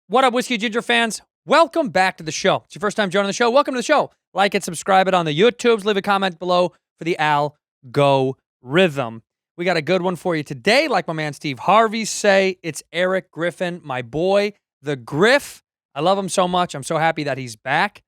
What up, Whiskey Ginger fans? Welcome back to the show. It's your first time joining the show. Welcome to the show. Like and subscribe it on the YouTubes. Leave a comment below for the algorithm. We got a good one for you today. Like my man Steve Harvey say, it's Erik Griffin, my boy, the Griff. I love him so much. I'm so happy that he's back.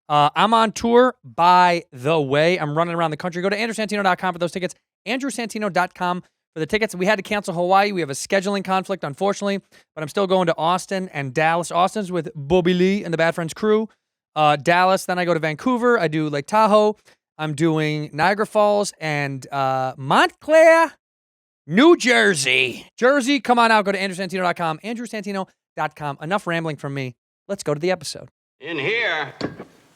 I'm on tour, by the way. I'm running around the country. Go to andrewsantino.com for those tickets. andrewsantino.com for the tickets. We had to cancel Hawaii. We have a scheduling conflict, unfortunately, but I'm still going to Austin and Dallas. Austin's with Bobby Lee and the Bad Friends crew. Dallas, then I go to Vancouver. I do Lake Tahoe. I'm doing Niagara Falls and Montclair, New Jersey. Jersey, come on out. Go to andrewsantino.com. andrewsantino.com. Enough rambling from me. Let's go to the episode. In here,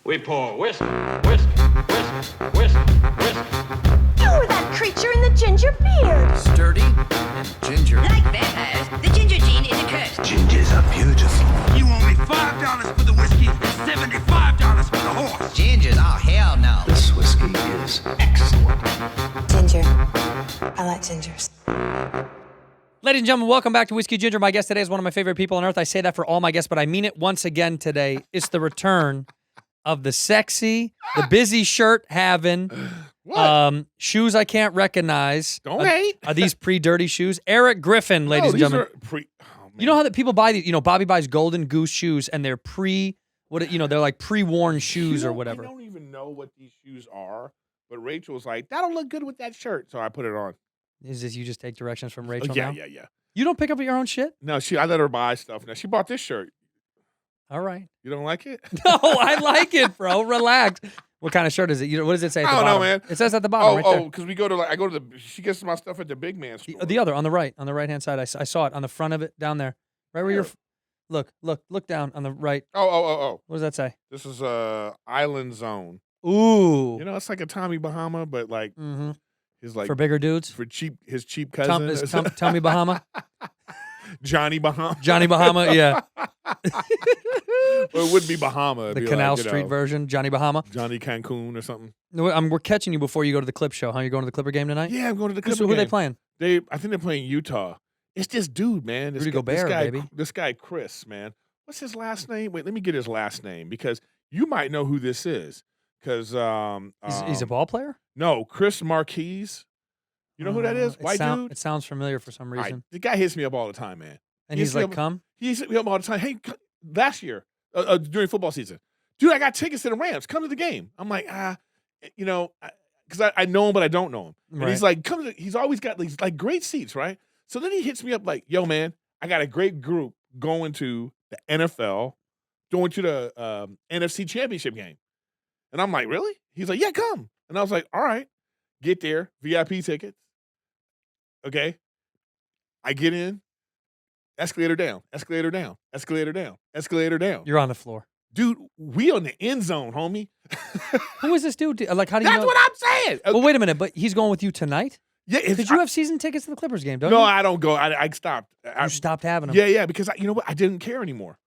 we pour whiskey, whiskey, whiskey, whiskey, whiskey. You were that creature in the ginger beard. Sturdy and ginger. Like vampires, the ginger gene is a curse. Gingers are beautiful. You owe me $5 for the whiskey and $75 for the horse. Gingers? Oh, hell no. This whiskey is excellent. Ginger. I like gingers. Ladies and gentlemen, welcome back to Whiskey Ginger. My guest today is one of my favorite people on earth. I say that for all my guests, but I mean it once again today. It's the return of the sexy, the busy shirt having, shoes I can't recognize. Don't hate. Are these pre-dirty shoes? Erik Griffin, ladies and gentlemen. You know how that people buy these, Bobby buys Golden Goose shoes and they're they're like pre-worn shoes or whatever. I don't even know what these shoes are, but Rachel was like, that'll look good with that shirt. So I put it on. Is this you just take directions from Rachel Yeah. now? You don't pick up your own shit? No, I let her buy stuff. Now she bought this shirt. All right. You don't like it? No, I like it, bro. Relax. What kind of shirt is it? What does it say at the bottom? I don't know, man. It says at the bottom right there. Because she gets my stuff at the big man store. The other, on the right-hand side. I saw it on the front of it, down there. Right where you're... Look down on the right. Oh. What does that say? This is Island Zone. Ooh. It's like a Tommy Bahama, but like his like for bigger dudes? For his cheap cousin. Tommy Bahama? Johnny Bahama. Johnny Bahama, yeah. Well, it wouldn't be Bahama. It'd The be Canal like, Street version, Johnny Bahama. Johnny Cancun or something. No, we're catching you before you go to the Clip show, huh? You're going to the Clipper game tonight? Yeah, I'm going to the Clipper Who game. are they playing? I think they're playing Utah. It's this dude, man. Rudy Gobert, baby. This guy, Chris, man. What's his last name? Wait, let me get his last name because you might know who this is. Because he's a ball player? No, Chris Marquise. You know who that is? White dude? It sounds familiar for some reason. The guy hits me up all the time, man. And he's like, come? He hits me up all the time. Hey, last year, during football season, dude, I got tickets to the Rams. Come to the game. I'm like, because I know him, but I don't know him. And Right. he's like, he's always got these like great seats, right? So then he hits me up like, yo, man, I got a great group going to the NFL, going to the NFC Championship game. And I'm like, really? He's like, yeah, come. And I was like, all right, get there, VIP tickets. Okay. I get in, escalator down, escalator down, escalator down, escalator down. You're on the floor. Dude, we on the end zone, homie. Who is this dude? Like, how do you That's know? what I'm saying. Well, wait a minute, but he's going with you tonight? Yeah, Because you have season tickets to the Clippers game, don't No, you? I don't go. I stopped. You stopped having them. Yeah, because you know what? I didn't care anymore.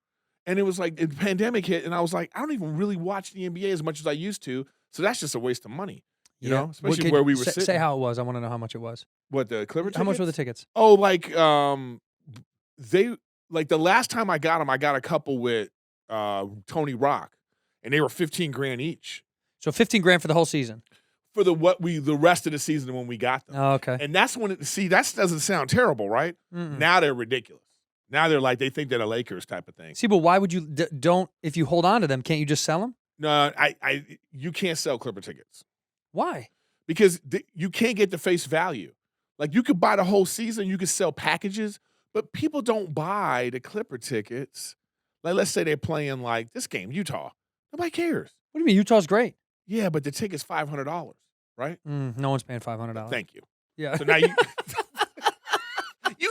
And it was like the pandemic hit, and I was like, I don't even really watch the NBA as much as I used to. So that's just a waste of money, you know, especially where we were sitting. Say how it was. I want to know how much it was. What, the Clipper tickets? How much were the tickets? Oh, like they like the last time I got them, I got a couple with Tony Rock, and they were $15,000 each. So $15,000 for the whole season. For the rest of the season when we got them. Oh, okay. And that's when that doesn't sound terrible, right? Mm-mm. Now they're ridiculous. Now they're like, they think they're the Lakers type of thing. See, but why would you don't? If you hold on to them, can't you just sell them? No, you can't sell Clipper tickets Why? because you can't get the face value. Like you could buy the whole season, you could sell packages, but people don't buy the Clipper tickets. Like let's say they're playing like this game, Utah. Nobody cares. What do you mean? Utah's great. Yeah, but the ticket's $500, right? No one's paying $500. Thank you. Yeah. So now you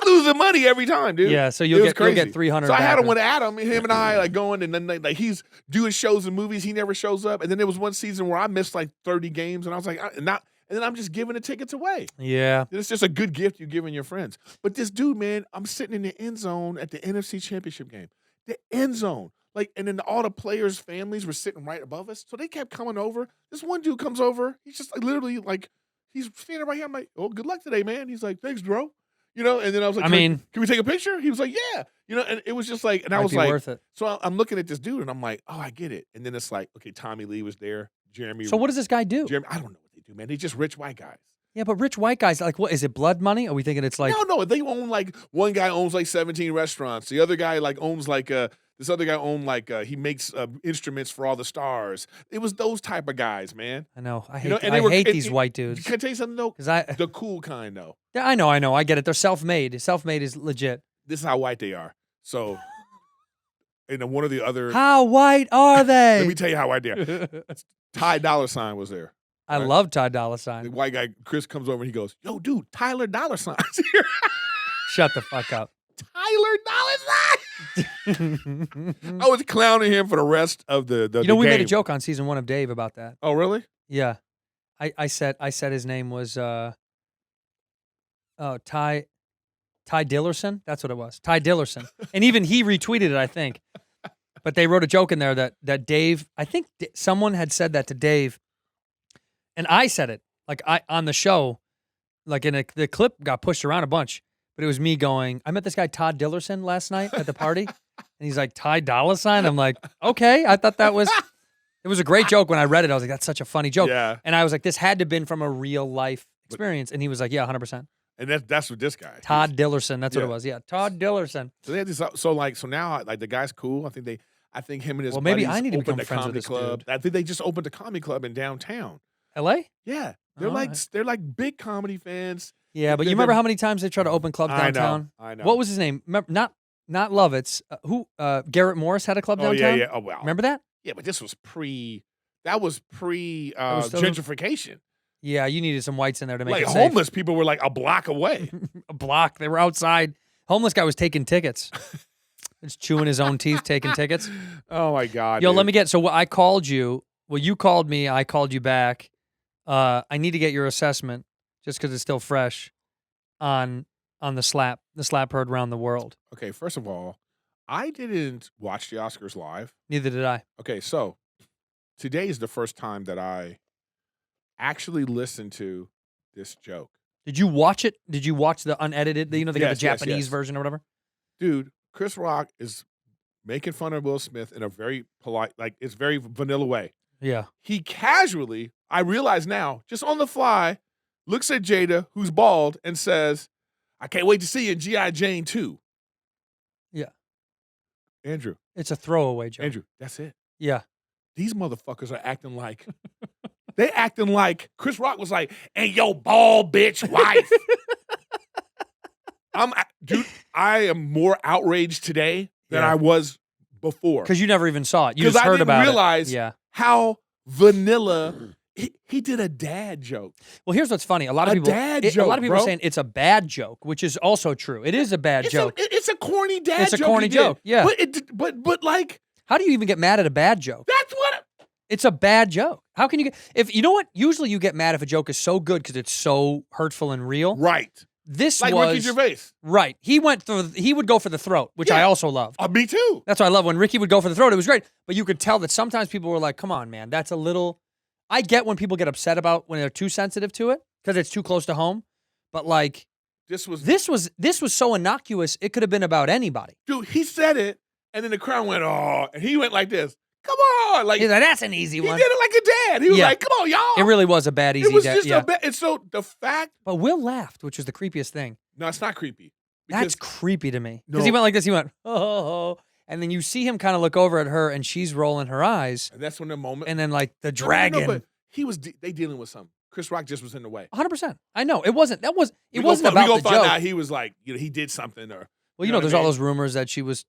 losing money every time, dude. Yeah. So you'll get $300. So I had him with Adam, him and I like going, and then like he's doing shows and movies. He never shows up. And then there was one season where I missed like 30 games, and I was like, and then I'm just giving the tickets away. Yeah. It's just a good gift you're giving your friends. But this dude, man, I'm sitting in the end zone at the NFC Championship game. The end zone. Like, and then all the players' families were sitting right above us. So they kept coming over. This one dude comes over. He's just like literally like, he's standing right here. I'm like, oh, good luck today, man. He's like, thanks, bro. You know, and then I was like, I mean, can we take a picture? He was like, yeah. You know, and it was just like, and I might was be like, worth it. so I'm looking at this dude, and I'm like, oh, I get it. And then it's like, okay, Tommy Lee was there, Jeremy. So what does this guy do? Jeremy, I don't know what they do, man. They just rich white guys. Yeah, but rich white guys, like, what is it? Blood money? Are we thinking it's like? No, they own like one guy owns like 17 restaurants. The other guy like owns like this other guy owned like he makes instruments for all the stars. It was those type of guys, man. I know. I hate. You know, and I they were- hate and- these and- white dudes. Can I tell you something though? Because The cool kind though. yeah, I know. I get it. They're self-made. Self-made is legit. This is how white they are. So, and one of the other. How white are they? Let me tell you how white they are. Ty Dolla $ign was there. I right? love Ty Dolla The $ign. white guy Chris comes over and he goes, "Yo, dude, Tyler Dolla $ign's here." Shut the fuck up. Tyler Dolla $ign. I was clowning him for the rest of the You know, we made a game. joke on season 1 of Dave about that. Oh, really? Yeah, I said his name was Ty Dillerson. That's what it was. Ty Dillerson, and even he retweeted it, I think. But they wrote a joke in there that Dave. I think someone had said that to Dave, and I said it like on the show, like the clip got pushed around a bunch. But it was me going, I met this guy Todd Dillerson last night at the party, and he's like, Ty Dolla $ign. I'm like, okay. I thought it was a great joke when I read it. I was like, that's such a funny joke. Yeah. And I was like, this had to have been from a real life experience. And he was like, yeah, 100%. And that's what this guy. Todd Dillerson. That's what Yeah. it was. Yeah, Todd Dillerson. So they had this. So now like the guy's cool. I think him and his Well, maybe buddies I need to become opened a friends with comedy this club. dude. I think they just opened a comedy club in downtown. L.A.? Yeah, they're All right. they're like big comedy fans. Yeah, but you They're- remember how many times they tried to open clubs I know, downtown? I know. What was his name? Remember, not Lovitz. Garrett Morris had a club Oh downtown? yeah. Oh wow. Remember that? Yeah, but this was that was pre was- gentrification. Yeah, you needed some whites in there to make Like it safe. homeless people were like a block away. A block. They were outside. Homeless guy was taking tickets. Just chewing his own teeth, taking tickets. Oh my god. Yo, dude. let me get. So I called you. Well, you called me. I called you back. I need to get your assessment, just because it's still fresh, on the slap heard around the world. Okay, first of all, I didn't watch the Oscars live. Neither did I. Okay, so today is the first time that I actually listened to this joke. Did you watch it? Did you watch the unedited? You know, they got the Yes, yes, Japanese yes. version or whatever. Dude, Chris Rock is making fun of Will Smith in a very polite, like it's very vanilla way. Yeah. He casually, I realize now, just on the fly, looks at Jada, who's bald, and says, "I can't wait to see you in G.I. Jane 2." Yeah. Andrew, It's a throwaway joke. Andrew, that's it. Yeah. These motherfuckers are acting like they acting like Chris Rock was like, "And your bald bitch wife." Dude, I am more outraged today than Yeah. I was before. Because you never even saw it. You Because just I heard didn't about realize it. Yeah. how vanilla he did a dad joke. Well, here's what's funny. A lot of A people. dad A lot joke, of people are bro. saying it's a bad joke, which is also true. It is a bad joke. It's a corny dad It's a joke. corny he did. joke, yeah. But like How do you even get mad at a bad joke? that's what It's a bad joke. How can you get? If you know what? Usually you get mad if a joke is so good because it's so hurtful and real. right. This Like was Ricky Gervais. right. He would go for the throat, which I Yeah. also love. Me too. That's why I love when Ricky would go for the throat. It was great. But you could tell that sometimes people were like, come on, man, that's a little. I get when people get upset about when they're too sensitive to it because it's too close to home. But like, This was this was so innocuous, it could have been about anybody. dude, he said it, and then the crowd went, "Oh," and he went like this. Come on, like He's like, that's an easy he one. did it like a dad. He was Yeah. like, "Come on, y'all." It really was a bad, easy It was day. just Yeah. a bad. And so the fact, But Will laughed, which was the creepiest thing. no, it's not creepy. That's Because creepy to me. Because he No. went like this. He went, oh, and then you see him kind of look over at her, and she's rolling her eyes, and that's when the moment. and then like the No, no, no, dragon. but he was. They dealing with something. Chris Rock just was in the way. 100%. I know it wasn't. It wasn't We about gonna the find joke. out he was like, he did something or. Well, you know what there's I all mean? those rumors that she was,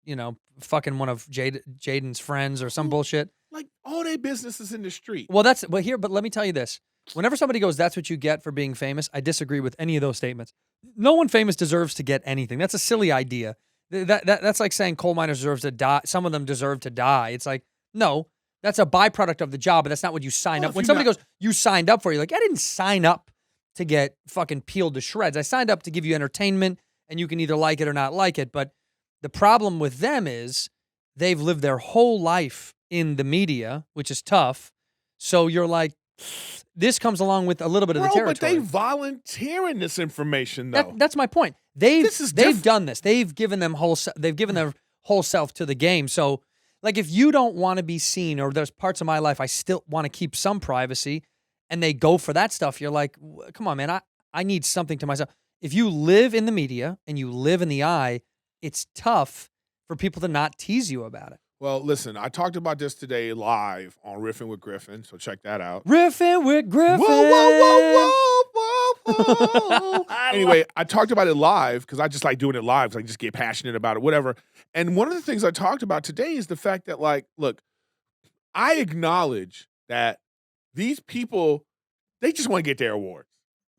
fucking one of Jaden's friends or some bullshit. Like all their business is in the street. Well, but let me tell you this. Whenever somebody goes, that's what you get for being famous, I disagree with any of those statements. No one famous deserves to get anything. That's a silly idea. That's like saying coal miners deserve to die. Some of them deserve to die. It's like, no, that's a byproduct of the job, but that's not what you signed Well, up. if When you're somebody not- goes, you signed up for it, you're like, I didn't sign up to get fucking peeled to shreds. I signed up to give you entertainment, and you can either like it or not like it. But the problem with them is they've lived their whole life in the media, which is tough. So you're like, this comes along with a little bit of the Bro, territory. but they volunteering this information though. That's my point. They've done this. They've given their whole self to the game. So, like, if you don't want to be seen, or there's parts of my life I still want to keep some privacy, and they go for that stuff, you're like, come on, man, I need something to myself. If you live in the media and you live in the eye, it's tough for people to not tease you about it. Well, listen, I talked about this today live on Riffin' with Griffin, so check that out. Riffin' with Griffin. Whoa. Anyway, I talked about it live because I just like doing it live because I just get passionate about it, whatever. And one of the things I talked about today is the fact that, like, look, I acknowledge that these people, they just want to get their awards.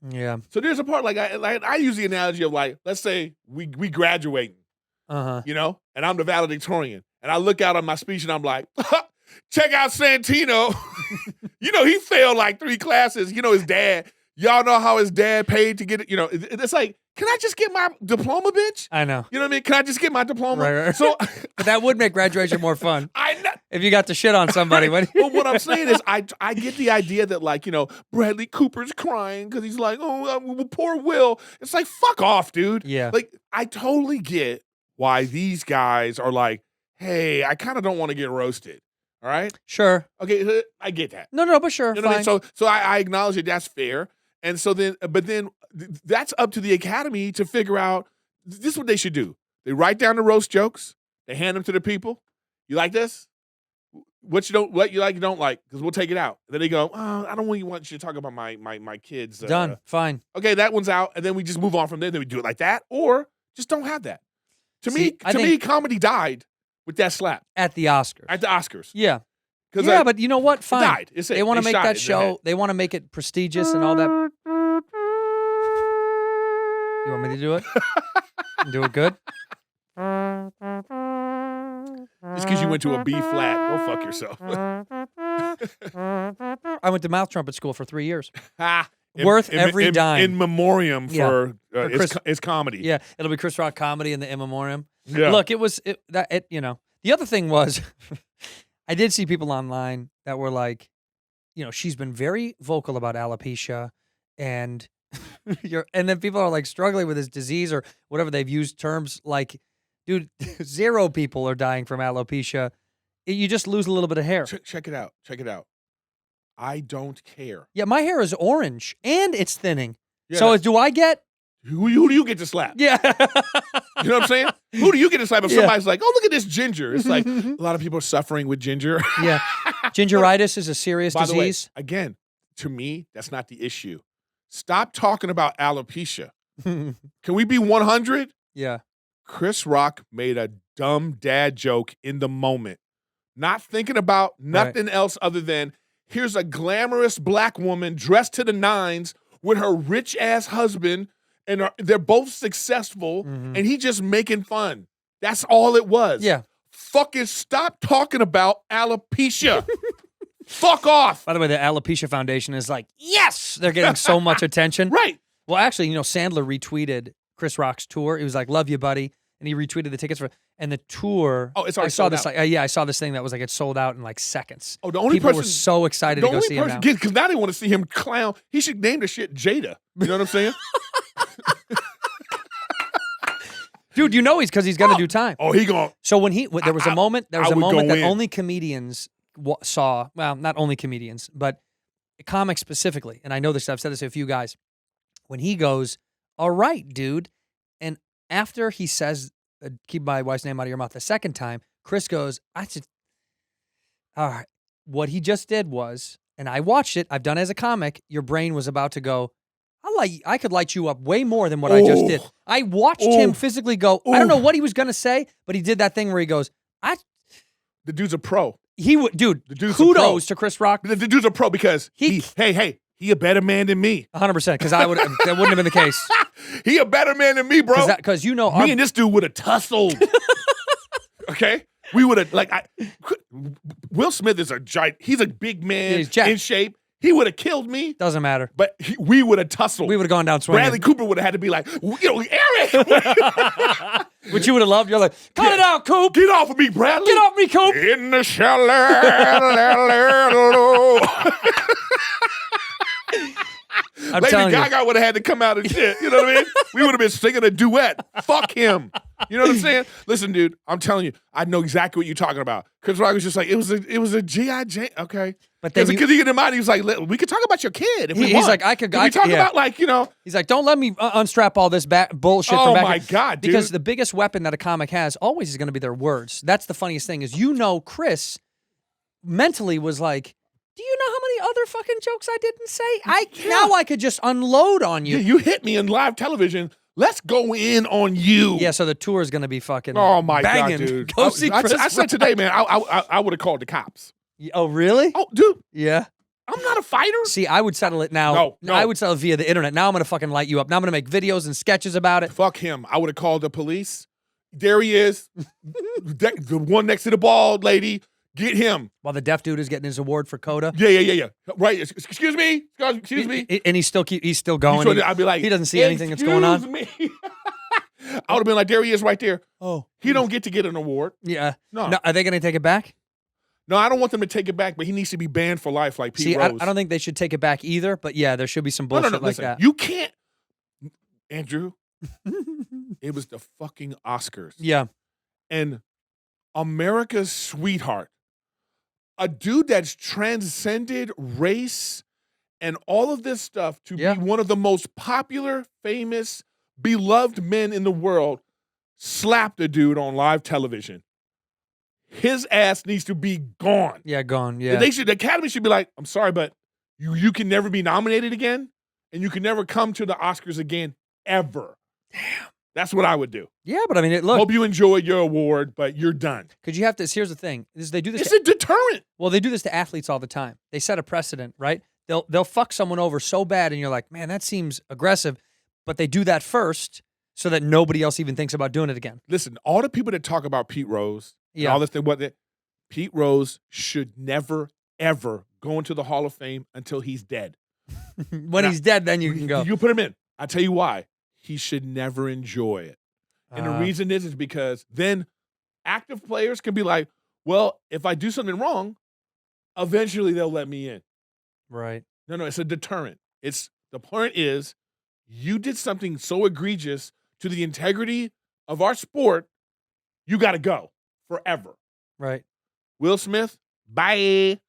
Yeah. So there's a part, like I use the analogy of, like, let's say we graduating, you know, and I'm the valedictorian. And I look out on my speech and I'm like, check out Santino. You know, he failed like 3 classes. You know, his dad, y'all know how his dad paid to get it. You know, it's like, can I just get my diploma, bitch? I know. You know what I mean? Can I just get my diploma? Right. So, but that would make graduation more fun. I know. If you got to shit on somebody. Well, what I'm saying is I get the idea that, like, you know, Bradley Cooper's crying because he's like, oh, poor Will. It's like, fuck off, dude. Yeah. Like, I totally get why these guys are like, hey, I kind of don't want to get roasted. All right? Sure. Okay, I get that. No, but sure. You know what I mean? So I acknowledge that that's fair. And so then, but then that's up to the Academy to figure out, this is what they should do. They write down the roast jokes. They hand them to the people. You like this? What you like, you don't like, because we'll take it out. And then they go, oh, I don't really want you to talk about my kids. Done. Fine. Okay, that one's out. And then we just move on from there. Then we do it like that. Or just don't have that. To me, comedy died with that slap. At the Oscars. At the Oscars. Yeah. Yeah, but you know what? Fine. Died. They want to make that show. They want to make it prestigious and all that. You want me to do it? Do it good? Just because you went to a B flat, go fuck yourself. I went to mouth trumpet school for 3 years. Worth every dime. In memoriam for Chris, his comedy. Yeah, it'll be Chris Rock comedy in the in memoriam. Yeah. Look, you know. The other thing was, I did see people online that were like, you know, she's been very vocal about alopecia, and and then people are like struggling with this disease or whatever. They've used terms like, dude, 0 people are dying from alopecia. You just lose a little bit of hair. Check it out. I don't care. Yeah, my hair is orange and it's thinning. Yeah, so do I get? Who do you get to slap? Yeah. You know what I'm saying? Who do you get to slap if somebody's like, oh, look at this ginger? It's like, a lot of people are suffering with ginger. Yeah. Gingeritis is a serious By disease. The way, again, to me, that's not the issue. Stop talking about alopecia. Can we be 100? Yeah. Chris Rock made a dumb dad joke in the moment, not thinking about nothing else other than, here's a glamorous black woman dressed to the nines with her rich-ass husband, and they're both successful, and he just making fun. That's all it was. Yeah. Fucking stop talking about alopecia. Fuck off. By the way, the Alopecia Foundation is like, yes, they're getting so much attention. Right. Well, actually, you know, Sandler retweeted Chris Rock's tour. He was like, love you, buddy. And he retweeted the tickets and the tour. Oh, it's already I saw sold this. out. I saw this thing that was like, it sold out in like seconds. Oh, the only people person were so excited to go see him now. Because now they want to see him clown. He should name the shit Jada. You know what I'm saying? Dude, you know because he's gonna do time. Oh, he going. So when there was a moment that in. only comedians saw. Well, not only comedians, but comics specifically. And I know this. I've said this to a few guys. When he goes, all right, dude, and after he says, keep my wife's name out of your mouth the second time, Chris goes, all right. What he just did was, and I watched it, I've done it as a comic, your brain was about to go, I could light you up way more than what I just did. I watched him physically go, I don't know what he was going to say, but he did that thing where he goes, the dude's a pro. He would, dude, the dude's kudos to Chris Rock. The dude's a pro because he a better man than me. 100%, because that wouldn't have been the case. He a better man than me, bro. Because you know, me and this dude would have tussled. Okay? We would have, Will Smith is he's a big man, he's jacked. In shape. He would have killed me. Doesn't matter. But we would have tussled. We would have gone down swinging. Bradley Cooper would have had to be like, Eric! Which you would have loved. You're like, cut it out, Coop. Get off of me, Bradley. Get off me, Coop. In the shallow. I'm Lady telling you. Gaga would have had to come out and shit. You know what I mean? We would have been singing a duet. Fuck him. You know what I'm saying? Listen, dude, I'm telling you, I know exactly what you're talking about. Chris Rock was just like, it was a G.I. Jane. Okay. But then Because he get in mind, he was like, we could talk about your kid if we want. He's like, I could. Can we talk about like, you know. He's like, don't let me unstrap all this bullshit Oh from back my here. God, dude. Because the biggest weapon that a comic has always is going to be their words. That's the funniest thing is, Chris mentally was like, do you know how many other fucking jokes I didn't say? Now I could just unload on you. Yeah, you hit me in live television. Let's go in on you. Yeah, so the tour is going to be fucking Oh my banging. God, dude. Go see Chris I said Rock. today, man, I would have called the cops. Oh, really? Oh, dude, Yeah. I'm not a fighter. See, I would settle it now. No. I would settle it via the internet. Now I'm going to fucking light you up. Now I'm going to make videos and sketches about it. Fuck him. I would have called the police. There he is. The one next to the bald lady. Get him. While the deaf dude is getting his award for Coda. Yeah. Right. Excuse me. Excuse me. And he's still going. I'd be like, he doesn't see anything that's going on. Excuse me. I would have been like, there he is right there. Oh. He don't get to get an award. Yeah. No. Are they going to take it back? No, I don't want them to take it back, but he needs to be banned for life like Pete See, Rose. I don't think they should take it back either, but yeah, there should be some bullshit No, like listen, that. you can't. Andrew, it was the fucking Oscars. Yeah. And America's sweetheart, a dude that's transcended race and all of this stuff to be one of the most popular, famous, beloved men in the world, slapped a dude on live television. His ass needs to be gone. Yeah, gone. Yeah. The Academy should be like, I'm sorry, but you can never be nominated again, and you can never come to the Oscars again, ever. Damn. That's what I would do. Yeah, but I mean, look. Hope you enjoyed your award, but you're done. Because you have to. Here's the thing: they do this. It's a deterrent. Well, they do this to athletes all the time. They set a precedent, right? They'll fuck someone over so bad, and you're like, man, that seems aggressive. But they do that first, so that nobody else even thinks about doing it again. Listen, all the people that talk about Pete Rose, and all this thing, Pete Rose should never ever go into the Hall of Fame until he's dead. When he's dead, then you can go. You put him in. I tell you why. He should never enjoy it. And the reason is because then active players can be like, well, if I do something wrong, eventually they'll let me in. Right. No, it's a deterrent. The point is, you did something so egregious to the integrity of our sport, you got to go forever. Right. Will Smith, bye.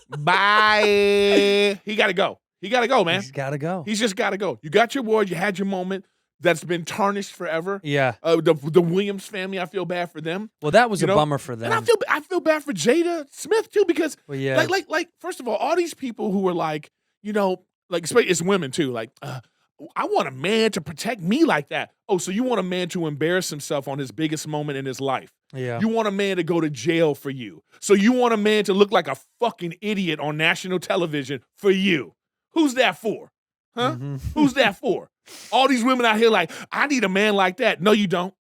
Bye. He got to go. He got to go, man. He's got to go. He's just got to go. You got your award. You had your moment. That's been tarnished forever. Yeah. The Williams family, I feel bad for them. Well, that was a bummer for them. And I feel bad for Jada Smith too, because like first of all these people who were like, it's women too, like I want a man to protect me like that. Oh, so you want a man to embarrass himself on his biggest moment in his life. Yeah. You want a man to go to jail for you. So you want a man to look like a fucking idiot on national television for you. Who's that for? Huh? Mm-hmm. Who's that for? All these women out here like, I need a man like that. No, you don't.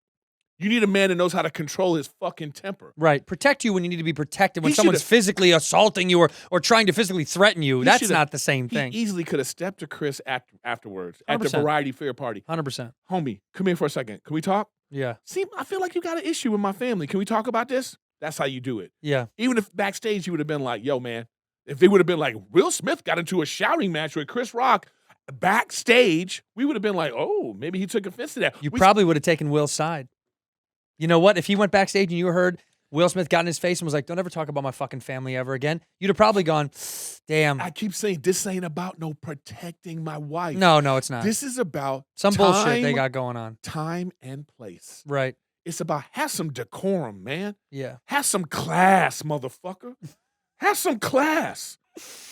You need a man that knows how to control his fucking temper. Right. Protect you when you need to be protected. When someone's physically assaulting you or trying to physically threaten you. That's not the same thing. He easily could have stepped to Chris afterwards 100%. at the Variety Fair party. 100%. Homie, come here for a second. Can we talk? Yeah. See, I feel like you got an issue with my family. Can we talk about this? That's how you do it. Yeah. Even if backstage you would have been like, yo, man, if they would have been like, Will Smith got into a shouting match with Chris Rock backstage, we would have been like, oh, maybe he took offense to that. You probably would have taken Will's side. You know what? If he went backstage and you heard Will Smith got in his face and was like, don't ever talk about my fucking family ever again, you'd have probably gone, damn. I keep saying this ain't about no protecting my wife. No, it's not. This is about some bullshit they got going on. Time and place. Right. It's about have some decorum, man. Yeah. Have some class, motherfucker. Have some class.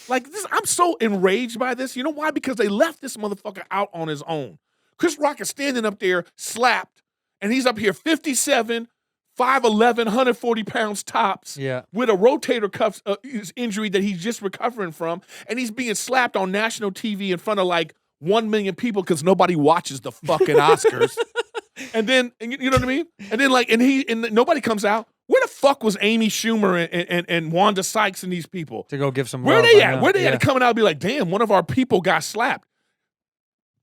Like this, I'm so enraged by this. You know why? Because they left this motherfucker out on his own. Chris Rock is standing up there, slapped, and he's up here 57, 5'11", 140 pounds tops, with a rotator cuff injury that he's just recovering from, and he's being slapped on national TV in front of like 1 million people because nobody watches the fucking Oscars. And then, you know what I mean? And then and nobody comes out. Where the fuck was Amy Schumer and Wanda Sykes and these people? To go give some Where love, they at? Where they yeah. at coming out and be like, damn, one of our people got slapped.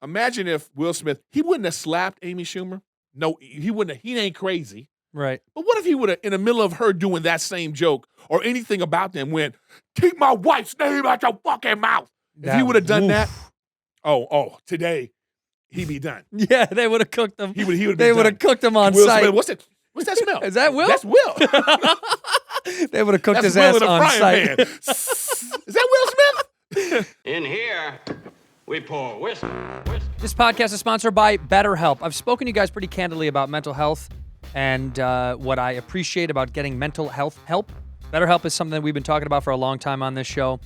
Imagine if Will Smith, he wouldn't have slapped Amy Schumer. No, he wouldn't have. He ain't crazy. Right. But what if he would have, in the middle of her doing that same joke or anything about them, went, keep my wife's name out your fucking mouth. If he would have done that, Today he'd be done. Yeah, they would have cooked him. He would. They would have cooked him on Will site. Smith, what's that smell? Is that Will? That's Will. They would have cooked That's his Will ass in a on frying site. pan. Is that Will Smith? In here, we pour whisk, whisk. This podcast is sponsored by BetterHelp. I've spoken to you guys pretty candidly about mental health and what I appreciate about getting mental health help. BetterHelp is something that we've been talking about for a long time on this show.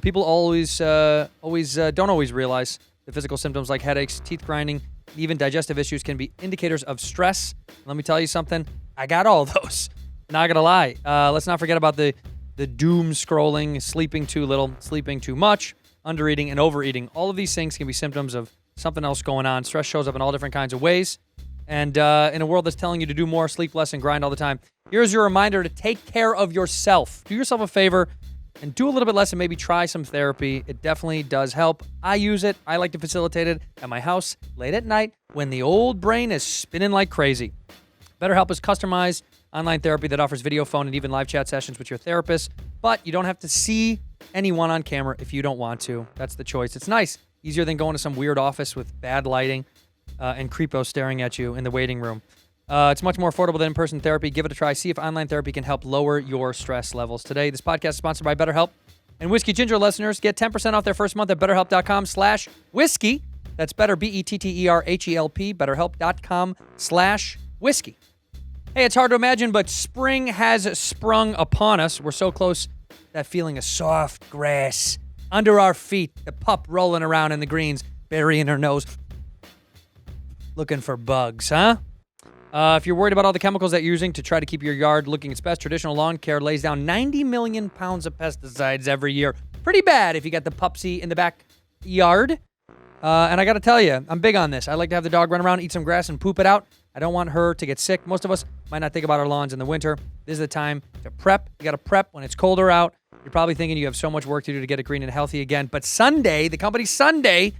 People don't always realize the physical symptoms like headaches, teeth grinding, even digestive issues can be indicators of stress. Let me tell you something. I got all those. Not gonna lie. Let's not forget about the doom scrolling, sleeping too little, sleeping too much, undereating, and overeating. All of these things can be symptoms of something else going on. Stress shows up in all different kinds of ways. And in a world that's telling you to do more, sleep less, and grind all the time, here's your reminder to take care of yourself. Do yourself a favor and do a little bit less and maybe try some therapy. It definitely does help. I use it. I like to facilitate it at my house late at night when the old brain is spinning like crazy. BetterHelp is customized online therapy that offers video, phone, and even live chat sessions with your therapist, but you don't have to see anyone on camera if you don't want to. That's the choice. It's nice. Easier than going to some weird office with bad lighting and creepos staring at you in the waiting room. It's much more affordable than in-person therapy. Give it a try. See if online therapy can help lower your stress levels. Today, this podcast is sponsored by BetterHelp. And Whiskey Ginger listeners get 10% off their first month at BetterHelp.com/whiskey. That's better, BetterHelp, BetterHelp.com/whiskey. Hey, it's hard to imagine, but spring has sprung upon us. We're so close. That feeling of soft grass under our feet, the pup rolling around in the greens, burying her nose, looking for bugs, huh? If you're worried about all the chemicals that you're using to try to keep your yard looking its best, traditional lawn care lays down 90 million pounds of pesticides every year. Pretty bad if you got the pupsy in the backyard. And I got to tell you, I'm big on this. I like to have the dog run around, eat some grass, and poop it out. I don't want her to get sick. Most of us might not think about our lawns in the winter. This is the time to prep. You got to prep when it's colder out. You're probably thinking you have so much work to do to get it green and healthy again. But Sunday, the company Sunday,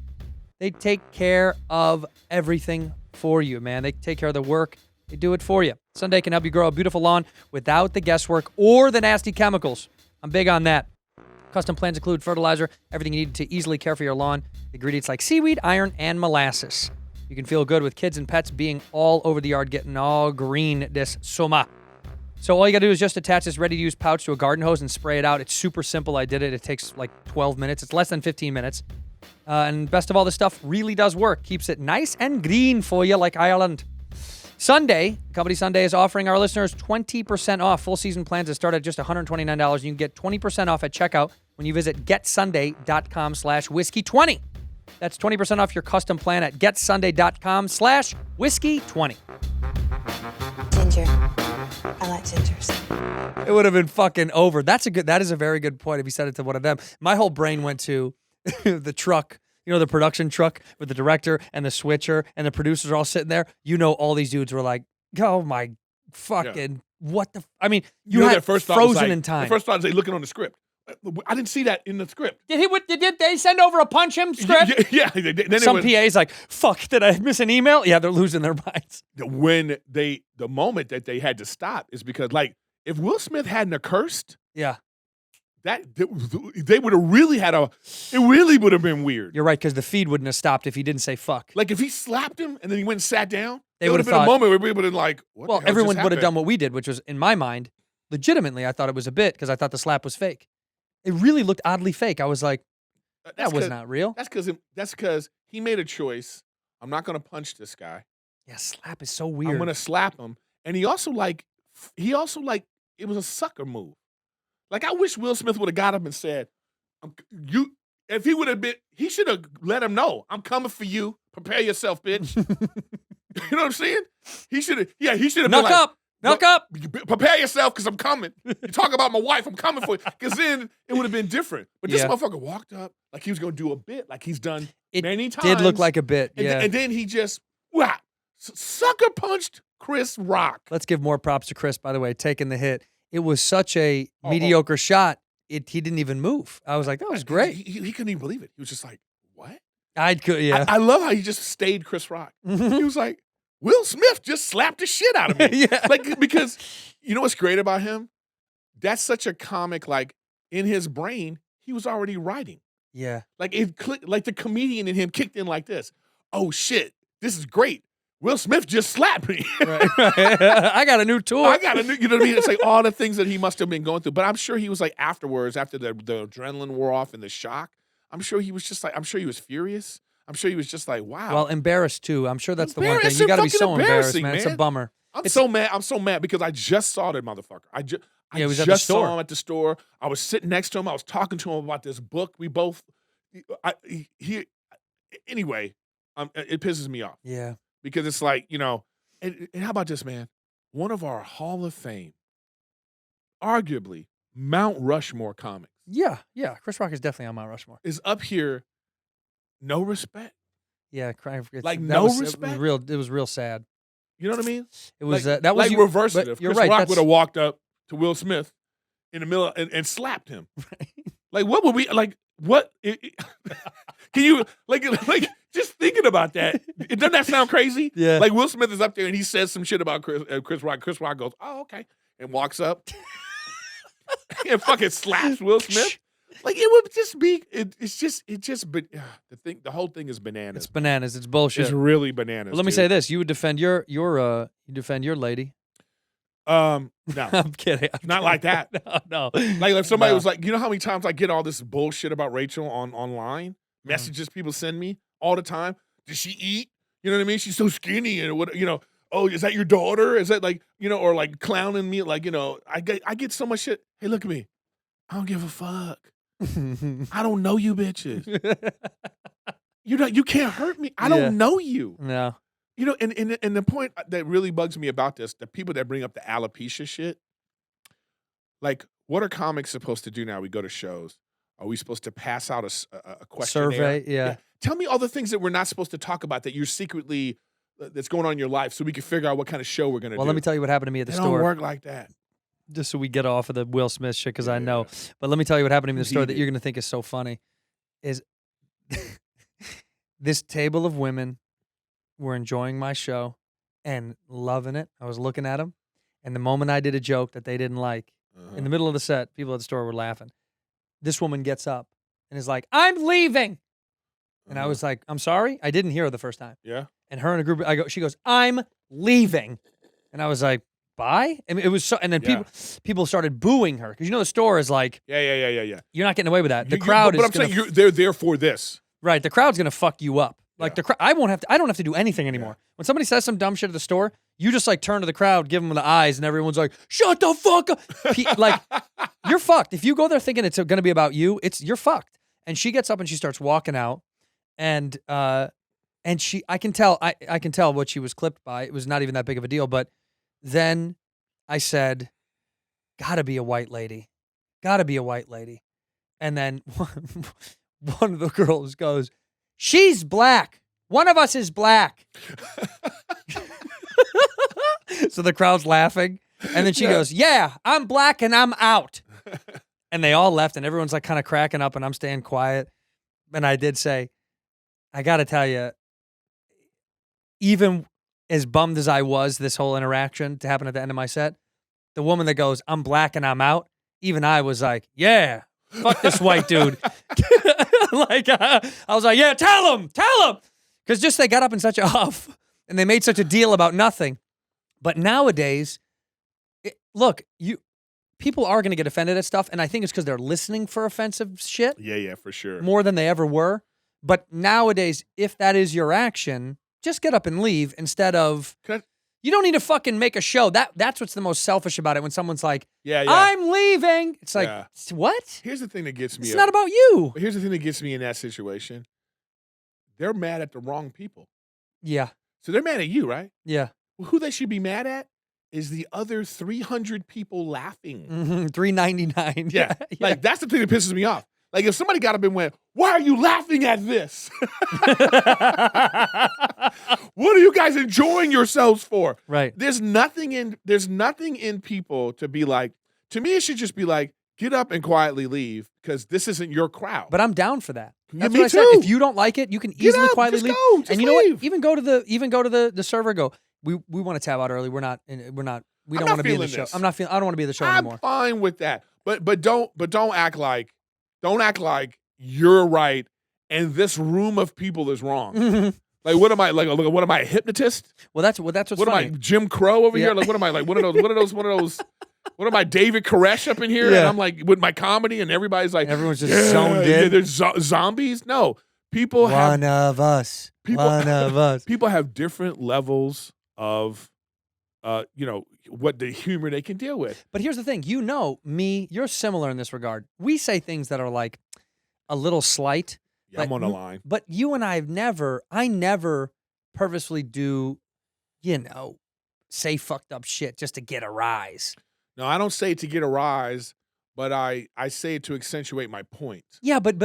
they take care of everything for you, man. They take care of the work. They do it for you. Sunday can help you grow a beautiful lawn without the guesswork or the nasty chemicals. I'm big on that. Custom plans include fertilizer, everything you need to easily care for your lawn, ingredients like seaweed, iron, and molasses. You can feel good with kids and pets being all over the yard, getting all green this summer. So all you got to do is just attach this ready-to-use pouch to a garden hose and spray it out. It's super simple. I did it. It takes like 12 minutes. It's less than 15 minutes. And best of all, this stuff really does work. Keeps it nice and green for you like Ireland. Sunday, Company Sunday is offering our listeners 20% off. Full season plans that start at just $129. You can get 20% off at checkout when you visit getsunday.com/whiskey20. That's 20% off your custom plan at getsunday.com/whiskey20. Ginger. I like gingers. It would have been fucking over. That is a very good point if you said it to one of them. My whole brain went to the truck, the production truck with the director and the switcher and the producers are all sitting there. All these dudes were like, oh my fucking, what the, I mean, you had that first thought frozen was like, in time. The first thought was like looking on the script. I didn't see that in the script. Did they send over a punch him script? Yeah. Then Some PA's like, fuck, did I miss an email? Yeah, they're losing their minds. The moment that they had to stop is because, like, if Will Smith hadn't have cursed, yeah, they would have really it really would have been weird. You're right, because the feed wouldn't have stopped if he didn't say fuck. Like, if he slapped him and then he went and sat down, they would have been a moment where we would have been like, what well, the hell everyone just would have happened? done what we did, which was, in my mind, legitimately, I thought it was a bit because I thought the slap was fake. It really looked oddly fake. I was like, that was not real. That's because he made a choice. I'm not going to punch this guy. Yeah, slap is so weird. I'm going to slap him. And he also it was a sucker move. Like, I wish Will Smith would have got up and said, if he would have been, he should have let him know, I'm coming for you. Prepare yourself, bitch. You know what I'm saying? He should have been Knock like, up. Knock up. Prepare yourself because I'm coming. You talk about my wife, I'm coming for you. Because then it would have been different. But this motherfucker walked up like he was going to do a bit, like he's done many times. It did look like a bit, yeah. And then he just, sucker punched Chris Rock. Let's give more props to Chris, by the way, taking the hit. It was such a mediocre shot. He didn't even move. I was like, that was great. He couldn't even believe it. He was just like, what? I love how he just stayed Chris Rock. He was like, Will Smith just slapped the shit out of me. Yeah. Like, because you know what's great about him? That's such a comic, like, in his brain, he was already writing. Yeah. Like it clicked, like the comedian in him kicked in like this. Oh shit, this is great. Will Smith just slapped me. Right. I got a new tour. I got a new, you know what I mean? It's like all the things that he must have been going through. But I'm sure he was like afterwards, after the adrenaline wore off and the shock, I'm sure he was just like, I'm sure he was furious. I'm sure he was just like, wow. Well, embarrassed too. I'm sure that's the one thing. Embarrassing, You got to be fucking so embarrassed, embarrassing, man. It's a man. bummer. I'm so mad. I'm so mad because I just saw that motherfucker. I he was at the just store. saw him at the store. I was sitting next to him. I was talking to him about this book. We both, anyway, it pisses me off Yeah. because it's like, you know, and how about this, man? One of our Hall of Fame, arguably Mount Rushmore comics, Yeah. Yeah. Chris Rock is definitely on Mount Rushmore. is up here. No respect. Yeah. Like, that no was, respect? It was real sad. You know what I mean? It was like, that was like you, reverse it. but If you're Chris right. Rock That's would have walked up to Will Smith in the middle and slapped him. Like, what would we like? What can you like? Just thinking about that, doesn't that sound crazy? Yeah. Like Will Smith is up there and he says some shit about Chris Rock. Chris Rock goes, "Oh, okay," and walks up and fucking slaps Will Smith. Like it would just be. The whole thing is bananas. It's bananas. It's bullshit. It's really bananas. Well, let me dude. say this: you would defend you defend your lady. No, I'm kidding. not like that. No. Like if somebody No. was like, you know how many times I get all this bullshit about Rachel online messages people send me all the time. Does she eat? You know what I mean? She's so skinny and what? You know? Oh, is that your daughter? Is that like or like clowning me? Like I get so much shit. Hey, look at me. I don't give a fuck. I don't know you bitches. You can't hurt me. I don't know you. No. And the point that really bugs me about this, the people that bring up the alopecia shit, like, what are comics supposed to do now? We go to shows. Are we supposed to pass out a questionnaire? Survey, yeah. Tell me all the things that we're not supposed to talk about that you're secretly, that's going on in your life so we can figure out what kind of show we're going to do. Well, let me tell you what happened to me at the They store. don't work like that. Just so we get off of the Will Smith shit, because I know. But let me tell you what happened to me in the store that you're going to think is so funny. Is this table of women were enjoying my show and loving it. I was looking at them, and the moment I did a joke that they didn't like, in the middle of the set, people at the store were laughing. This woman gets up and is like, "I'm leaving," and I was like, "I'm sorry, I didn't hear her the first time." Yeah. And her and a group, she goes, "I'm leaving," and I was like, "Bye." And it was so, and then people started booing her because the store is like, Yeah. you're not getting away with that. The crowd but is. I'm saying they're there for this. Right, the crowd's gonna fuck you up. Like the crowd, I don't have to do anything anymore. When somebody says some dumb shit at the store, you just like turn to the crowd, give them the eyes, and everyone's like, "Shut the fuck up!" Like, you're fucked. If you go there thinking it's gonna be about you, you're fucked. And she gets up and she starts walking out, and I can tell what she was clipped by. It was not even that big of a deal. But then I said, "Gotta be a white lady, gotta be a white lady," and then one of the girls goes, "She's black. One of us is black." So the crowd's laughing. And then she goes, "Yeah, I'm black and I'm out." And they all left and everyone's like kind of cracking up and I'm staying quiet. And I did say, I got to tell you, even as bummed as I was this whole interaction to happen at the end of my set, the woman that goes, "I'm black and I'm out," even I was like, "Yeah, fuck this white dude." I was like, "Yeah, tell him. Because just they got up in such a huff and they made such a deal about nothing. But nowadays, people are going to get offended at stuff, and I think it's because they're listening for offensive shit. Yeah, for sure. More than they ever were. But nowadays, if that is your action, just get up and leave instead of... You don't need to fucking make a show. That's what's the most selfish about it when someone's like, "I'm leaving." It's like, what? Here's the thing that gets me. It's not about you. Here's the thing that gets me in that situation. They're mad at the wrong people. Yeah. So they're mad at you, right? Yeah. Well, who they should be mad at is the other 300 people laughing. $3.99. Yeah. Like, that's the thing that pisses me off. Like, if somebody got up and went, "Why are you laughing at this? What are you guys enjoying yourselves for?" Right. There's nothing in people to be like, to me, it should just be like, get up and quietly leave because this isn't your crowd. But I'm down for that. That's me what I said. too. If you don't like it, you can Get easily up, quietly just leave. go, just and you know leave. what? Even go to the server. Go. We want to tab out early. We don't want to be in the show. this. I don't want to be in the show I'm anymore. fine with that. But don't act like you're right, and this room of people is wrong. Like, what am I? Like, what am I? A hypnotist? Well, that's what's What funny. am I? Jim Crow over Yeah. here? Like, what am I? Like, one of those. What am I? David Koresh up in here? Yeah. And I'm like with my comedy, and everybody's like, Everyone's just yeah, zoned yeah, in. there's zombies. No, people have One of us. people- One of us. people have different levels of, what the humor they can deal with. But here's the thing. You know me. You're similar in this regard. We say things that are like a little slight. Yeah, I'm on the line. But you and I never purposefully do, say fucked up shit just to get a rise. No, I don't say it to get a rise, but I say it to accentuate my point. Yeah, but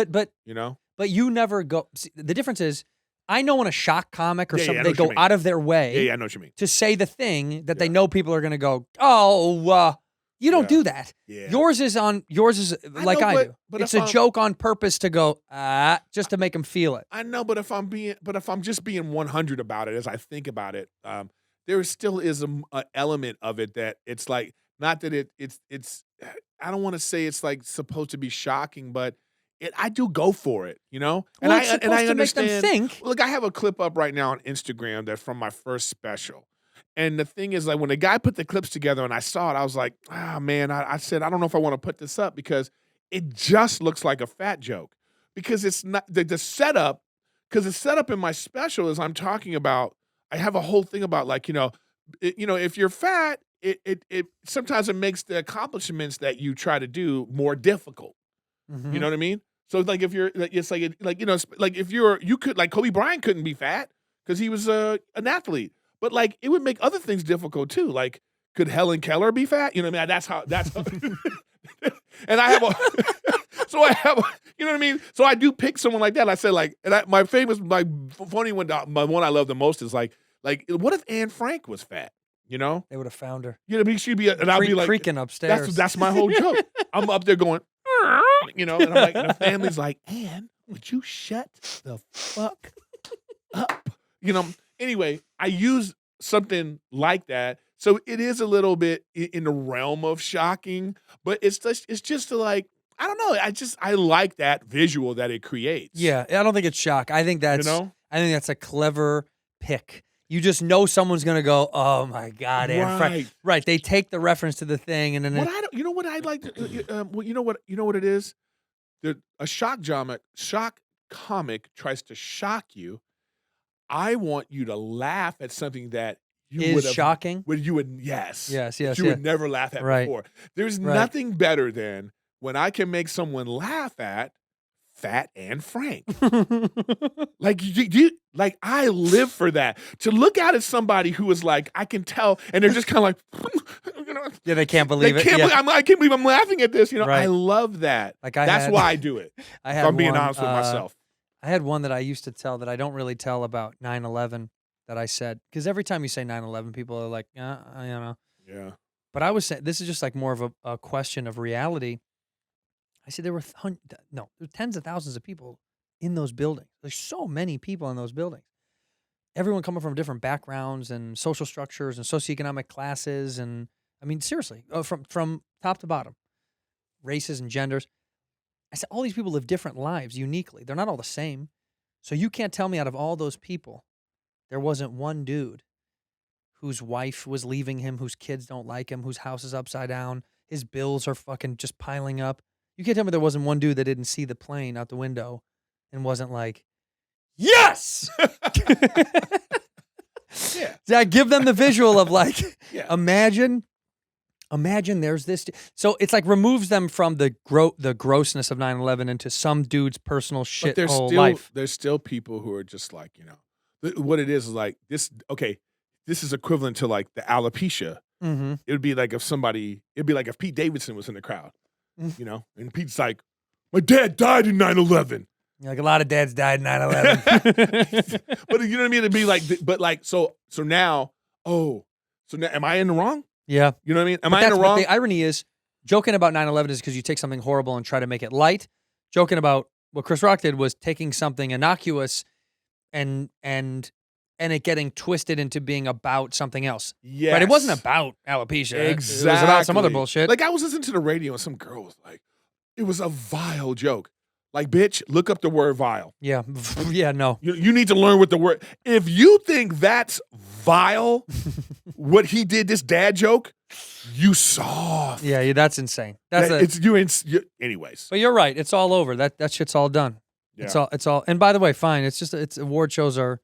You know? But you never go. See, the difference is, I know when a shock comic or Yeah, something, I know they what you go mean. out of their way Yeah, I know what you mean. to say the thing that they Yeah. know people are going to go, oh, you don't Yeah. do that. Yeah. Yours is like know, I do. but It's if a I'm- joke on purpose to go, just to make them feel it. I know, but if I'm just being 100 about it as I think about it, there still is a element of it that it's like, not that it's I don't want to say it's like supposed to be shocking, but I do go for it, And Well, it's I supposed to make them understand. think. Look, I have a clip up right now on Instagram that's from my first special. And the thing is, like, when the guy put the clips together and I saw it, I was like, man, I said, I don't know if I want to put this up because it just looks like a fat joke. Because it's not the setup, because the setup in my special is I'm talking about, I have a whole thing about like, if you're fat, it sometimes it makes the accomplishments that you try to do more difficult. Mhm. You know what I mean? So like if you're like, it's like if you could, like Kobe Bryant couldn't be fat because he was an athlete, but like it would make other things difficult too. Like, could Helen Keller be fat? You know what I mean? That's how. And I have so I have, you know what I mean? So I do pick someone like that. I said like, and my funny one, my one I love the most is like, what if Anne Frank was fat? You know? They would have found her. She'd be, and I'll be like, creaking upstairs. that's my whole joke. I'm up there going, and I'm like, and the family's like, Anne, would you shut the fuck up? Anyway, I use something like that. So it is a little bit in the realm of shocking, but it's just like, I don't know. I like that visual that it creates. Yeah, I don't think it's shock. I think that's I think that's a clever pick. You just know someone's gonna go, oh my God, Anne Frank. Right. They take the reference to the thing and then You know what I'd like to you know what it is? A shock comic tries to shock you. I want you to laugh at something that you would have shocking. When you would yes. Yes. You would never laugh at Right. before. There's Right. nothing better than when I can make someone laugh at Fat Anne Frank. Like like I live for that. To look out at somebody who is like, I can tell, and they're just kind of like, Yeah, they can't believe it. I can't believe I'm laughing at this. Right. I love that. Like that's why I do it. I If had I'm being one, honest with myself. I had one that I used to tell that I don't really tell about 9/11 that I said, because every time you say 9/11, people are like, Yeah. But I was saying, this is just like more of a question of reality. I said there were tens of thousands of people in those buildings. There's so many people in those buildings. Everyone coming from different backgrounds and social structures and socioeconomic classes. And I mean, seriously, from top to bottom, races and genders. I said, all these people live different lives uniquely. They're not all the same. So you can't tell me out of all those people, there wasn't one dude whose wife was leaving him, whose kids don't like him, whose house is upside down, his bills are fucking just piling up. You can't tell me there wasn't one dude that didn't see the plane out the window and wasn't like, yes! Yeah. I give them the visual of like, Yeah. imagine there's this. So it's like removes them from the grossness of 9/11 into some dude's personal shit But whole life. there's still people who are just like, what it is like this. Okay, this is equivalent to like the alopecia. Mm-hmm. It would be like if Pete Davidson was in the crowd, and Pete's like, my dad died in 9/11. Like a lot of dads died in 9/11. But you know what I mean? It'd be like, but like, so now, am I in the wrong? Yeah. You know what I mean? Am But I in the that's wrong? what the irony is. Joking about 9/11 is because you take something horrible and try to make it light. Joking about what Chris Rock did was taking something innocuous and it getting twisted into being about something else. Yes. Right? It wasn't about alopecia. Exactly. It was about some other bullshit. Like I was listening to the radio and some girl was like, it was a vile joke. Like, bitch, look up the word vile. Yeah. Yeah, no. You need to learn what the word. If you think that's vile, what he did, this dad joke, you soft. Yeah, that's insane. Anyways. But you're right. It's all over. That shit's all done. Yeah. It's all. And by the way, fine. It's award shows are.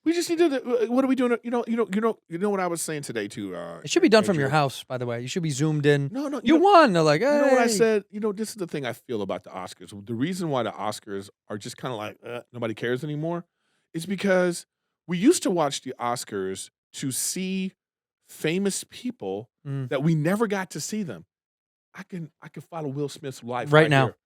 We just need to. What are we doing? You know what I was saying today too. It should be done from your house. By the way, you should be zoomed in. No. You won. They're like, hey. You know what I said? This is the thing I feel about the Oscars. The reason why the Oscars are just kind of like nobody cares anymore is because we used to watch the Oscars to see famous people that we never got to see them. I can follow Will Smith's life right now. Here.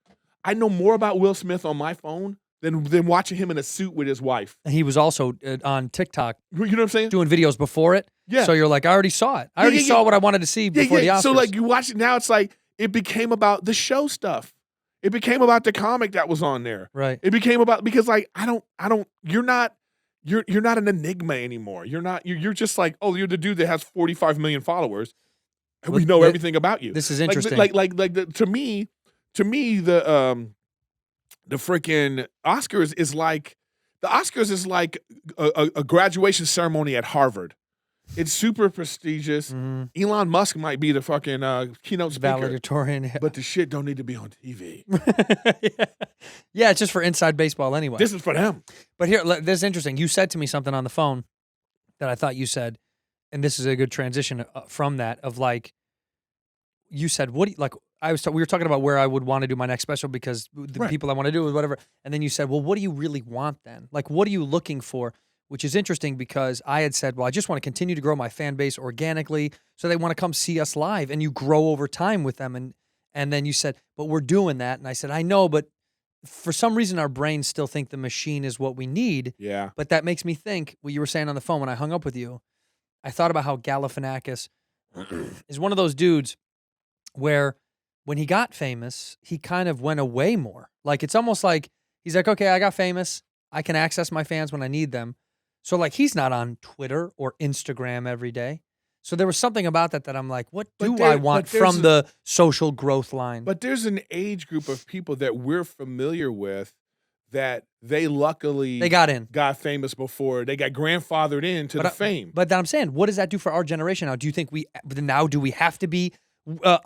I know more about Will Smith on my phone than watching him in a suit with his wife. And he was also on TikTok. You know what I'm saying? Doing videos before it. Yeah. So you're like, I already saw it. I already saw what I wanted to see before the Oscars. So like you watch it now, it's like it became about the show stuff. It became about the comic that was on there. Right. It became about because like I don't. You're not an enigma anymore. You're just like, oh, you're the dude that has 45 million followers. And we know everything about you. This is interesting. To me, the freaking Oscars is like a graduation ceremony at Harvard. It's super prestigious. Mm-hmm. Elon Musk might be the fucking keynote speaker, valedictorian, yeah. but the shit don't need to be on TV. Yeah, it's just for inside baseball anyway. This is for them. But here, this is interesting. You said to me something on the phone that I thought you said, and this is a good transition from that. Of like, you said, "What do you like?" We were talking about where I would want to do my next special because the people I want to do with whatever. And then you said, well, what do you really want then? Like, what are you looking for? Which is interesting because I had said, well, I just want to continue to grow my fan base organically so they want to come see us live and you grow over time with them. And then you said, but we're doing that. And I said, I know, but for some reason our brains still think the machine is what we need. Yeah. But that makes me think what you were saying on the phone when I hung up with you. I thought about how Galifianakis is one of those dudes where when he got famous, he kind of went away more. Like, it's almost like he's like, okay, I got famous. I can access my fans when I need them. So, like, he's not on Twitter or Instagram every day. So there was something about that I'm like, what do I want from the social growth line? But there's an age group of people that we're familiar with that they luckily got famous before. They got grandfathered into the fame. But then I'm saying, what does that do for our generation now? Do you think do we have to be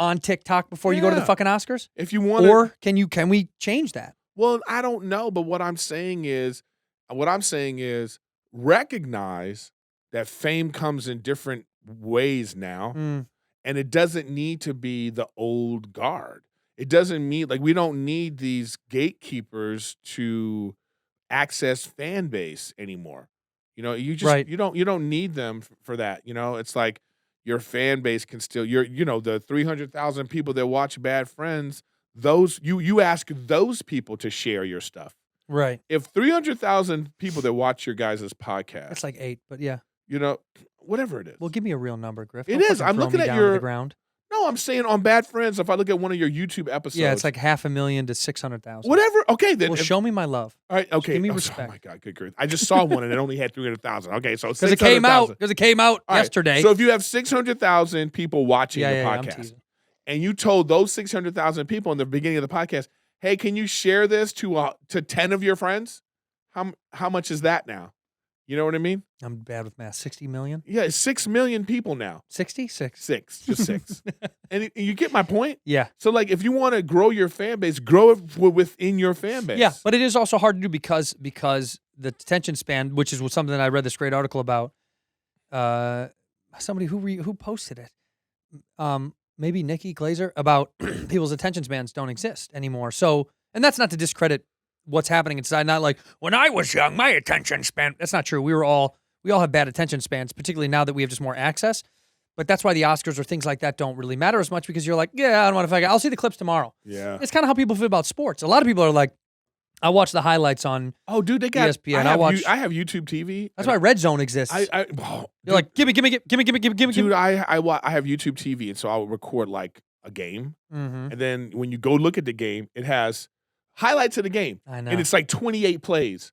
on TikTok before you go to the fucking Oscars? If you want, or can we change that? Well, I don't know, but what I'm saying is recognize that fame comes in different ways now, and it doesn't need to be the old guard. It doesn't mean like we don't need these gatekeepers to access fan base anymore. You just you don't need them for that. It's like your fan base can still the 300,000 people that watch Bad Friends. Those you ask those people to share your stuff. Right. If 300,000 people that watch your guys' podcast, that's like 8, but yeah. Whatever it is. Well, give me a real number, Griff. It is. I'm looking at the ground. No, I'm saying on Bad Friends, if I look at one of your YouTube episodes. Yeah, it's like 500,000 to 600,000. Whatever. Okay, then. Well, show me my love. All right, okay. Give me respect. Oh, my God, good grief. I just saw one and it only had 300,000. Okay, so because it came out yesterday. So if you have 600,000 people watching the podcast, and you told those 600,000 people in the beginning of the podcast, hey, can you share this to 10 of your friends? How much is that now? You know what I mean? I'm bad with math. 60 million? Yeah, it's 6 million people now. 66? 6, just 6. And you get my point? Yeah. So, like, if you want to grow your fan base, grow it within your fan base. Yeah, but it is also hard to do because the attention span, which is something that I read this great article about, somebody who posted it, maybe Nikki Glazer, about people's attention spans don't exist anymore. So, and that's not to discredit what's happening inside. Not like, when I was young, my attention span. That's not true. We all have bad attention spans, particularly now that we have just more access. But that's why the Oscars or things like that don't really matter as much because you're like, yeah, I don't want to. I'll see the clips tomorrow. Yeah. It's kind of how people feel about sports. A lot of people are like, I watch the highlights on they got ESPN. I have YouTube TV. That's why Red Zone exists. You're like, give me. Dude, I have YouTube TV, and so I would record like a game, and then when you go look at the game, it has highlights of the game. I know. And it's like 28 plays.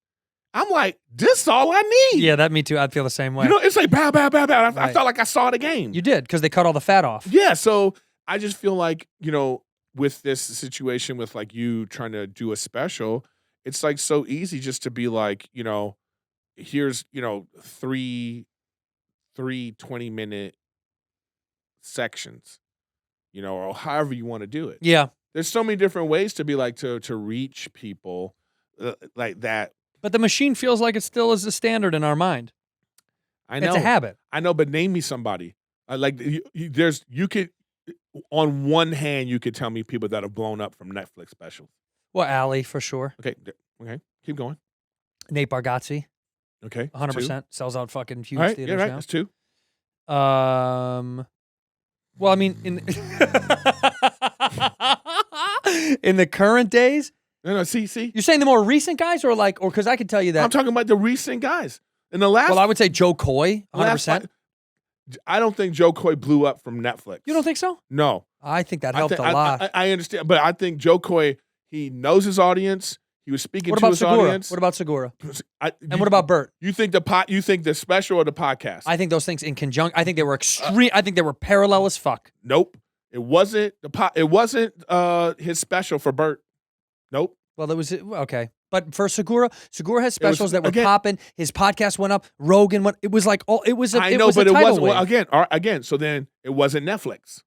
I'm like, this is all I need. Yeah, me too. I'd feel the same way. It's like bow, bow, bow, bow. I felt like I saw the game. You did, because they cut all the fat off. Yeah, so I just feel like, with this situation with like you trying to do a special, it's like so easy just to be like, here's, three 20-minute sections, or however you want to do it. Yeah. There's so many different ways to be like to reach people like that. But the machine feels like it still is the standard in our mind. I know. It's a habit. I know, but name me somebody. You could, on one hand, you could tell me people that have blown up from Netflix specials. Well, Allie, for sure. Okay, keep going. Nate Bargatze, Okay, 100%. Sells out fucking huge All right, theaters yeah, right. now. That's 2. Well, I mean, in the current days, No, see. you're saying the more recent guys, or because I could tell you that. I'm talking about the recent guys. In the last, Well, I would say Joe Coy, 100%. I don't think Joe Coy blew up from Netflix. You don't think so? No. I think that helped a lot. I understand, but I think Joe Coy, he knows his audience. He was speaking What to about his Segura? audience. What about Segura? And What about Bert? You think the special or the podcast? I think those things in conjunction. I think they were extreme. I think they were parallel as fuck. Nope. It wasn't It wasn't his special for Bert. Nope. Well, it was okay. But for Segura has specials that were again- popping. His podcast went up. Rogan went. It was like all. It was. I it know, was but a it tidal wasn't. wave. Well, again. So then it wasn't Netflix.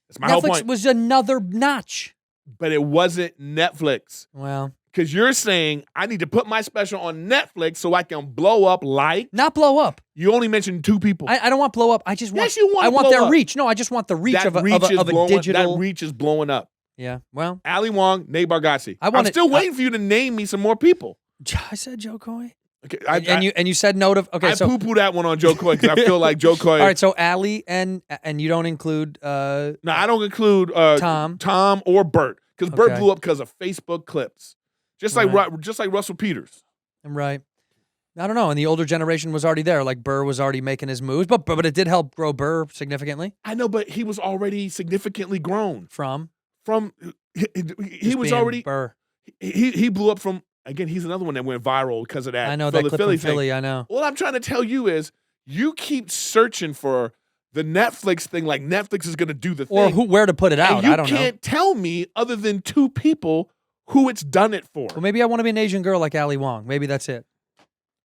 That's my whole Netflix point. was another notch. But it wasn't Netflix. Well, Because you're saying I need to put my special on Netflix so I can blow up like. not blow up. You only mentioned 2 people. I don't want blow up. I just want. Yes, you want I want blow their up. reach. No, I just want the reach that of a reach is blowing, digital. That reach is blowing up. Yeah. Well, Ali Wong, Nate Bargatze. I want I'm still waiting for you to name me some more people. I said Joe Coy. Okay, And you said note of okay. I So poo-poo that one on Joe Coy because I feel like Joe Coy. all right. So Allie and you don't include. No, I don't include Tom or Bert because Bert Okay. blew up because of Facebook clips, just like Russell Peters. I'm right. I don't know. And the older generation was already there. Like Burr was already making his moves, but it did help grow Burr significantly. I know, but he was already significantly grown From he was being already Burr. he blew up from. Again, he's another one that went viral because of that. I know that clip Philly from thing. Philly. I know. What I'm trying to tell you is you keep searching for the Netflix thing like Netflix is going to do the Or thing. where to put it out. And you I don't know. can't tell me other than 2 people who it's done it for. Well, maybe I want to be an Asian girl like Ali Wong. Maybe that's it.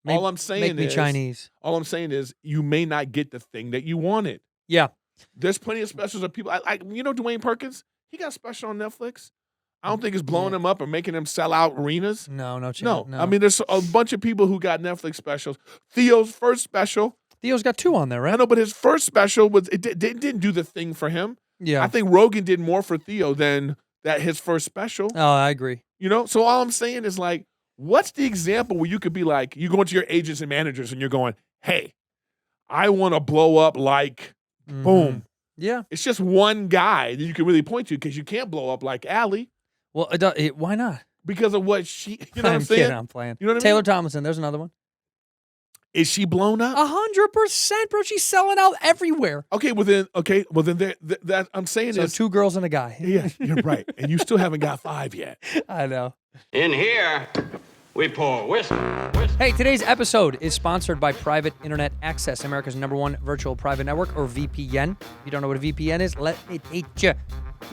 All I'm saying Make me is Chinese. All I'm saying is you may not get the thing that you wanted. Yeah. There's plenty of specials of people. Dwayne Perkins, he got special on Netflix. I don't think it's blowing him up or making him sell out arenas. No. No. I mean, there's a bunch of people who got Netflix specials. Theo's first special. Theo's got 2 on there, right? I know, but his first special didn't do the thing for him. Yeah. I think Rogan did more for Theo than that his first special. Oh, I agree. So all I'm saying is like, what's the example where you could be like, you go into your agents and managers and you're going, hey, I want to blow up like, boom. Yeah. It's just one guy that you can really point to because you can't blow up like Allie Well, why not? because of what she, you know what I'm I'm saying? kidding. I'm playing. You know what I Taylor mean? Tomlinson. There's another one. Is she blown up? 100%, bro. She's selling out everywhere. Well then that I'm saying So is 2 girls and a guy. yeah, you're right, and you still haven't got 5 yet. I know. In here, we pour whiskey. Hey, today's episode is sponsored by Private Internet Access, America's #1 virtual private network, or VPN. If you don't know what a VPN is, let me teach you.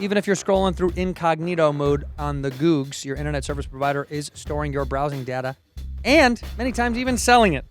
Even if you're scrolling through incognito mode on the Googs, your internet service provider is storing your browsing data and many times even selling it.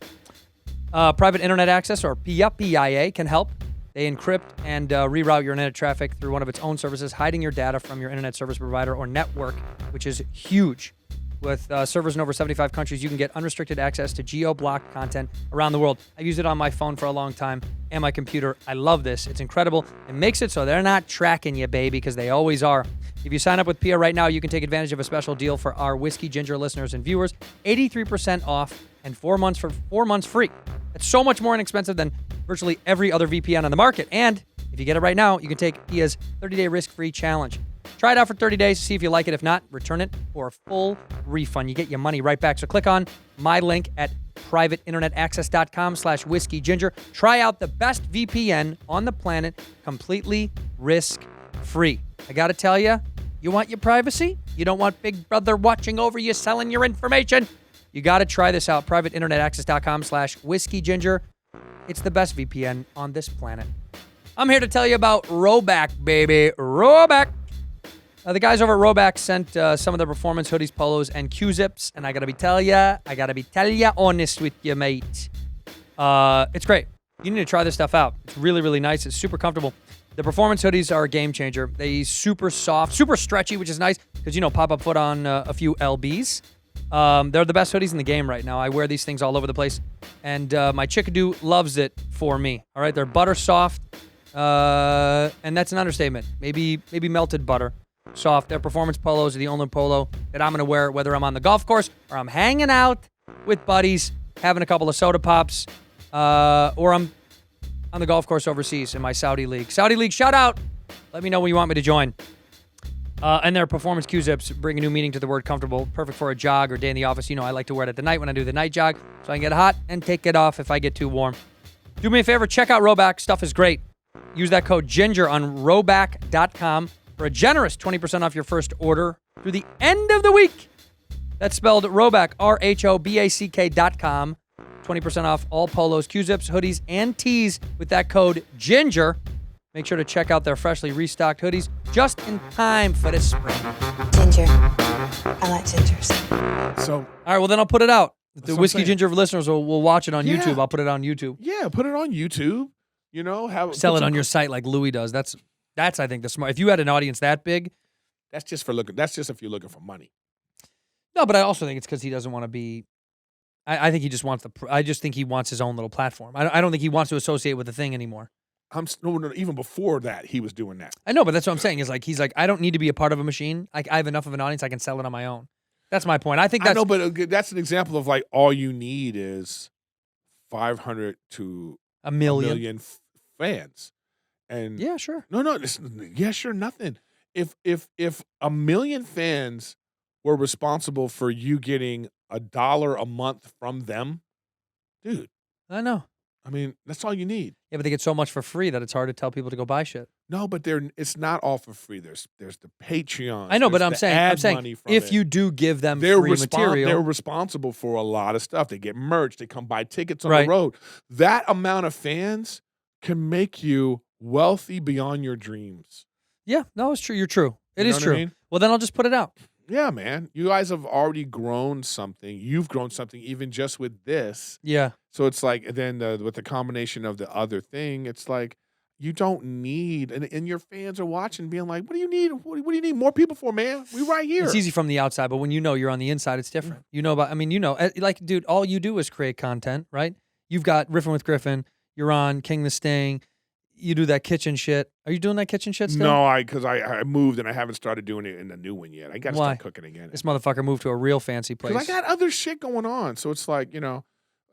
Private Internet Access, or PIA, can help. They encrypt and reroute your internet traffic through one of its own services, hiding your data from your internet service provider or network, which is huge. With servers in over 75 countries, you can get unrestricted access to geo-blocked content around the world. I've used it on my phone for a long time and my computer. I love this. It's incredible. It makes it so they're not tracking you, baby, because they always are. If you sign up with PIA right now, you can take advantage of a special deal for our Whiskey Ginger listeners and viewers. 83% off and 4 months for 4 months free. It's so much more inexpensive than virtually every other VPN on the market. And if you get it right now, you can take PIA's 30-day risk-free challenge. Try it out for 30 days, see if you like it. If not, return it for a full refund. You get your money right back. So click on my link at privateinternetaccess.com/whiskeyginger. Try out the best VPN on the planet, completely risk-free. I got to tell you, you want your privacy? You don't want Big Brother watching over you, selling your information? You got to try this out, privateinternetaccess.com/whiskeyginger. It's the best VPN on this planet. I'm here to tell you about RHOBACK, baby. RHOBACK. The guys over at RHOBACK sent some of their performance hoodies, polos, and Q-zips, and I gotta be honest with you, mate. It's great. You need to try this stuff out. It's really, really nice. It's super comfortable. The performance hoodies are a game changer. They're super soft, super stretchy, which is nice because, pop-up foot on a few LBs. They're the best hoodies in the game right now. I wear these things all over the place, and my chickadoo loves it for me. All right, they're butter soft, and that's an understatement. Maybe melted butter. Soft. Their performance polos are the only polo that I'm going to wear, whether I'm on the golf course or I'm hanging out with buddies, having a couple of soda pops, or I'm on the golf course overseas in my Saudi League. Saudi League, shout out. Let me know when you want me to join. And their performance Q-zips bring a new meaning to the word comfortable. Perfect for a jog or day in the office. I like to wear it at the night when I do the night jog, so I can get hot and take it off if I get too warm. Do me a favor, check out RHOBACK. Stuff is great. Use that code GINGER on RHOBACK.com for a generous 20% off your first order through the end of the week. That's spelled RHOBACK, RHOBACK.com. 20% off all polos, Q-zips, hoodies, and tees with that code GINGER. Make sure to check out their freshly restocked hoodies just in time for the spring. Ginger. I like gingers. So, All right, well, then I'll put it out. The That's what I'm Whiskey saying. Ginger listeners will watch it on Yeah. YouTube. I'll put it on YouTube. yeah, put it on YouTube. Sell it on your site like Louis does. That's I think the smart. If you had an audience that big, That's just if you're looking for money. no. But I also think it's because he doesn't want to be. I think he just wants I just think he wants his own little platform. I don't think he wants to associate with the thing anymore. No, even before that, he was doing that. I know, but that's what I'm saying. Is he's like, I don't need to be a part of a machine. I have enough of an audience. I can sell it on my own. That's my point. I think that's I know, but that's an example of all you need is 500 to a a million. million fans. And Yeah, sure. no, sure, nothing. If a million fans were responsible for you getting $1 a month from them, dude, I know. I mean, that's all you need. Yeah, but they get so much for free that it's hard to tell people to go buy shit. No, but it's not all for free. There's the Patreon. I know, but I'm money saying, from if it. you do give them they're free material, they're responsible for a lot of stuff. They get merch. They come buy tickets on Right. the road. That amount of fans can make you wealthy beyond your dreams. yeah, no, it's true. You're true. It You is know what I true. mean? Well, then I'll just put it out. Yeah, man. You guys have already grown something. You've grown something even just with this. Yeah. So it's like, then with the combination of the other thing, it's like you don't need, and your fans are watching, being like, "What do you need? What do you need more people for, man? We right here." It's easy from the outside, but when you're on the inside, it's different. Dude, all you do is create content, right? You've got Riffin with Griffin. You're on King the Sting. You do that kitchen shit. Are you doing that kitchen shit still? No, because I moved and I haven't started doing it in the new one yet. I got to Why? start cooking again. This motherfucker moved to a real fancy place. Because I got other shit going on. So it's like, and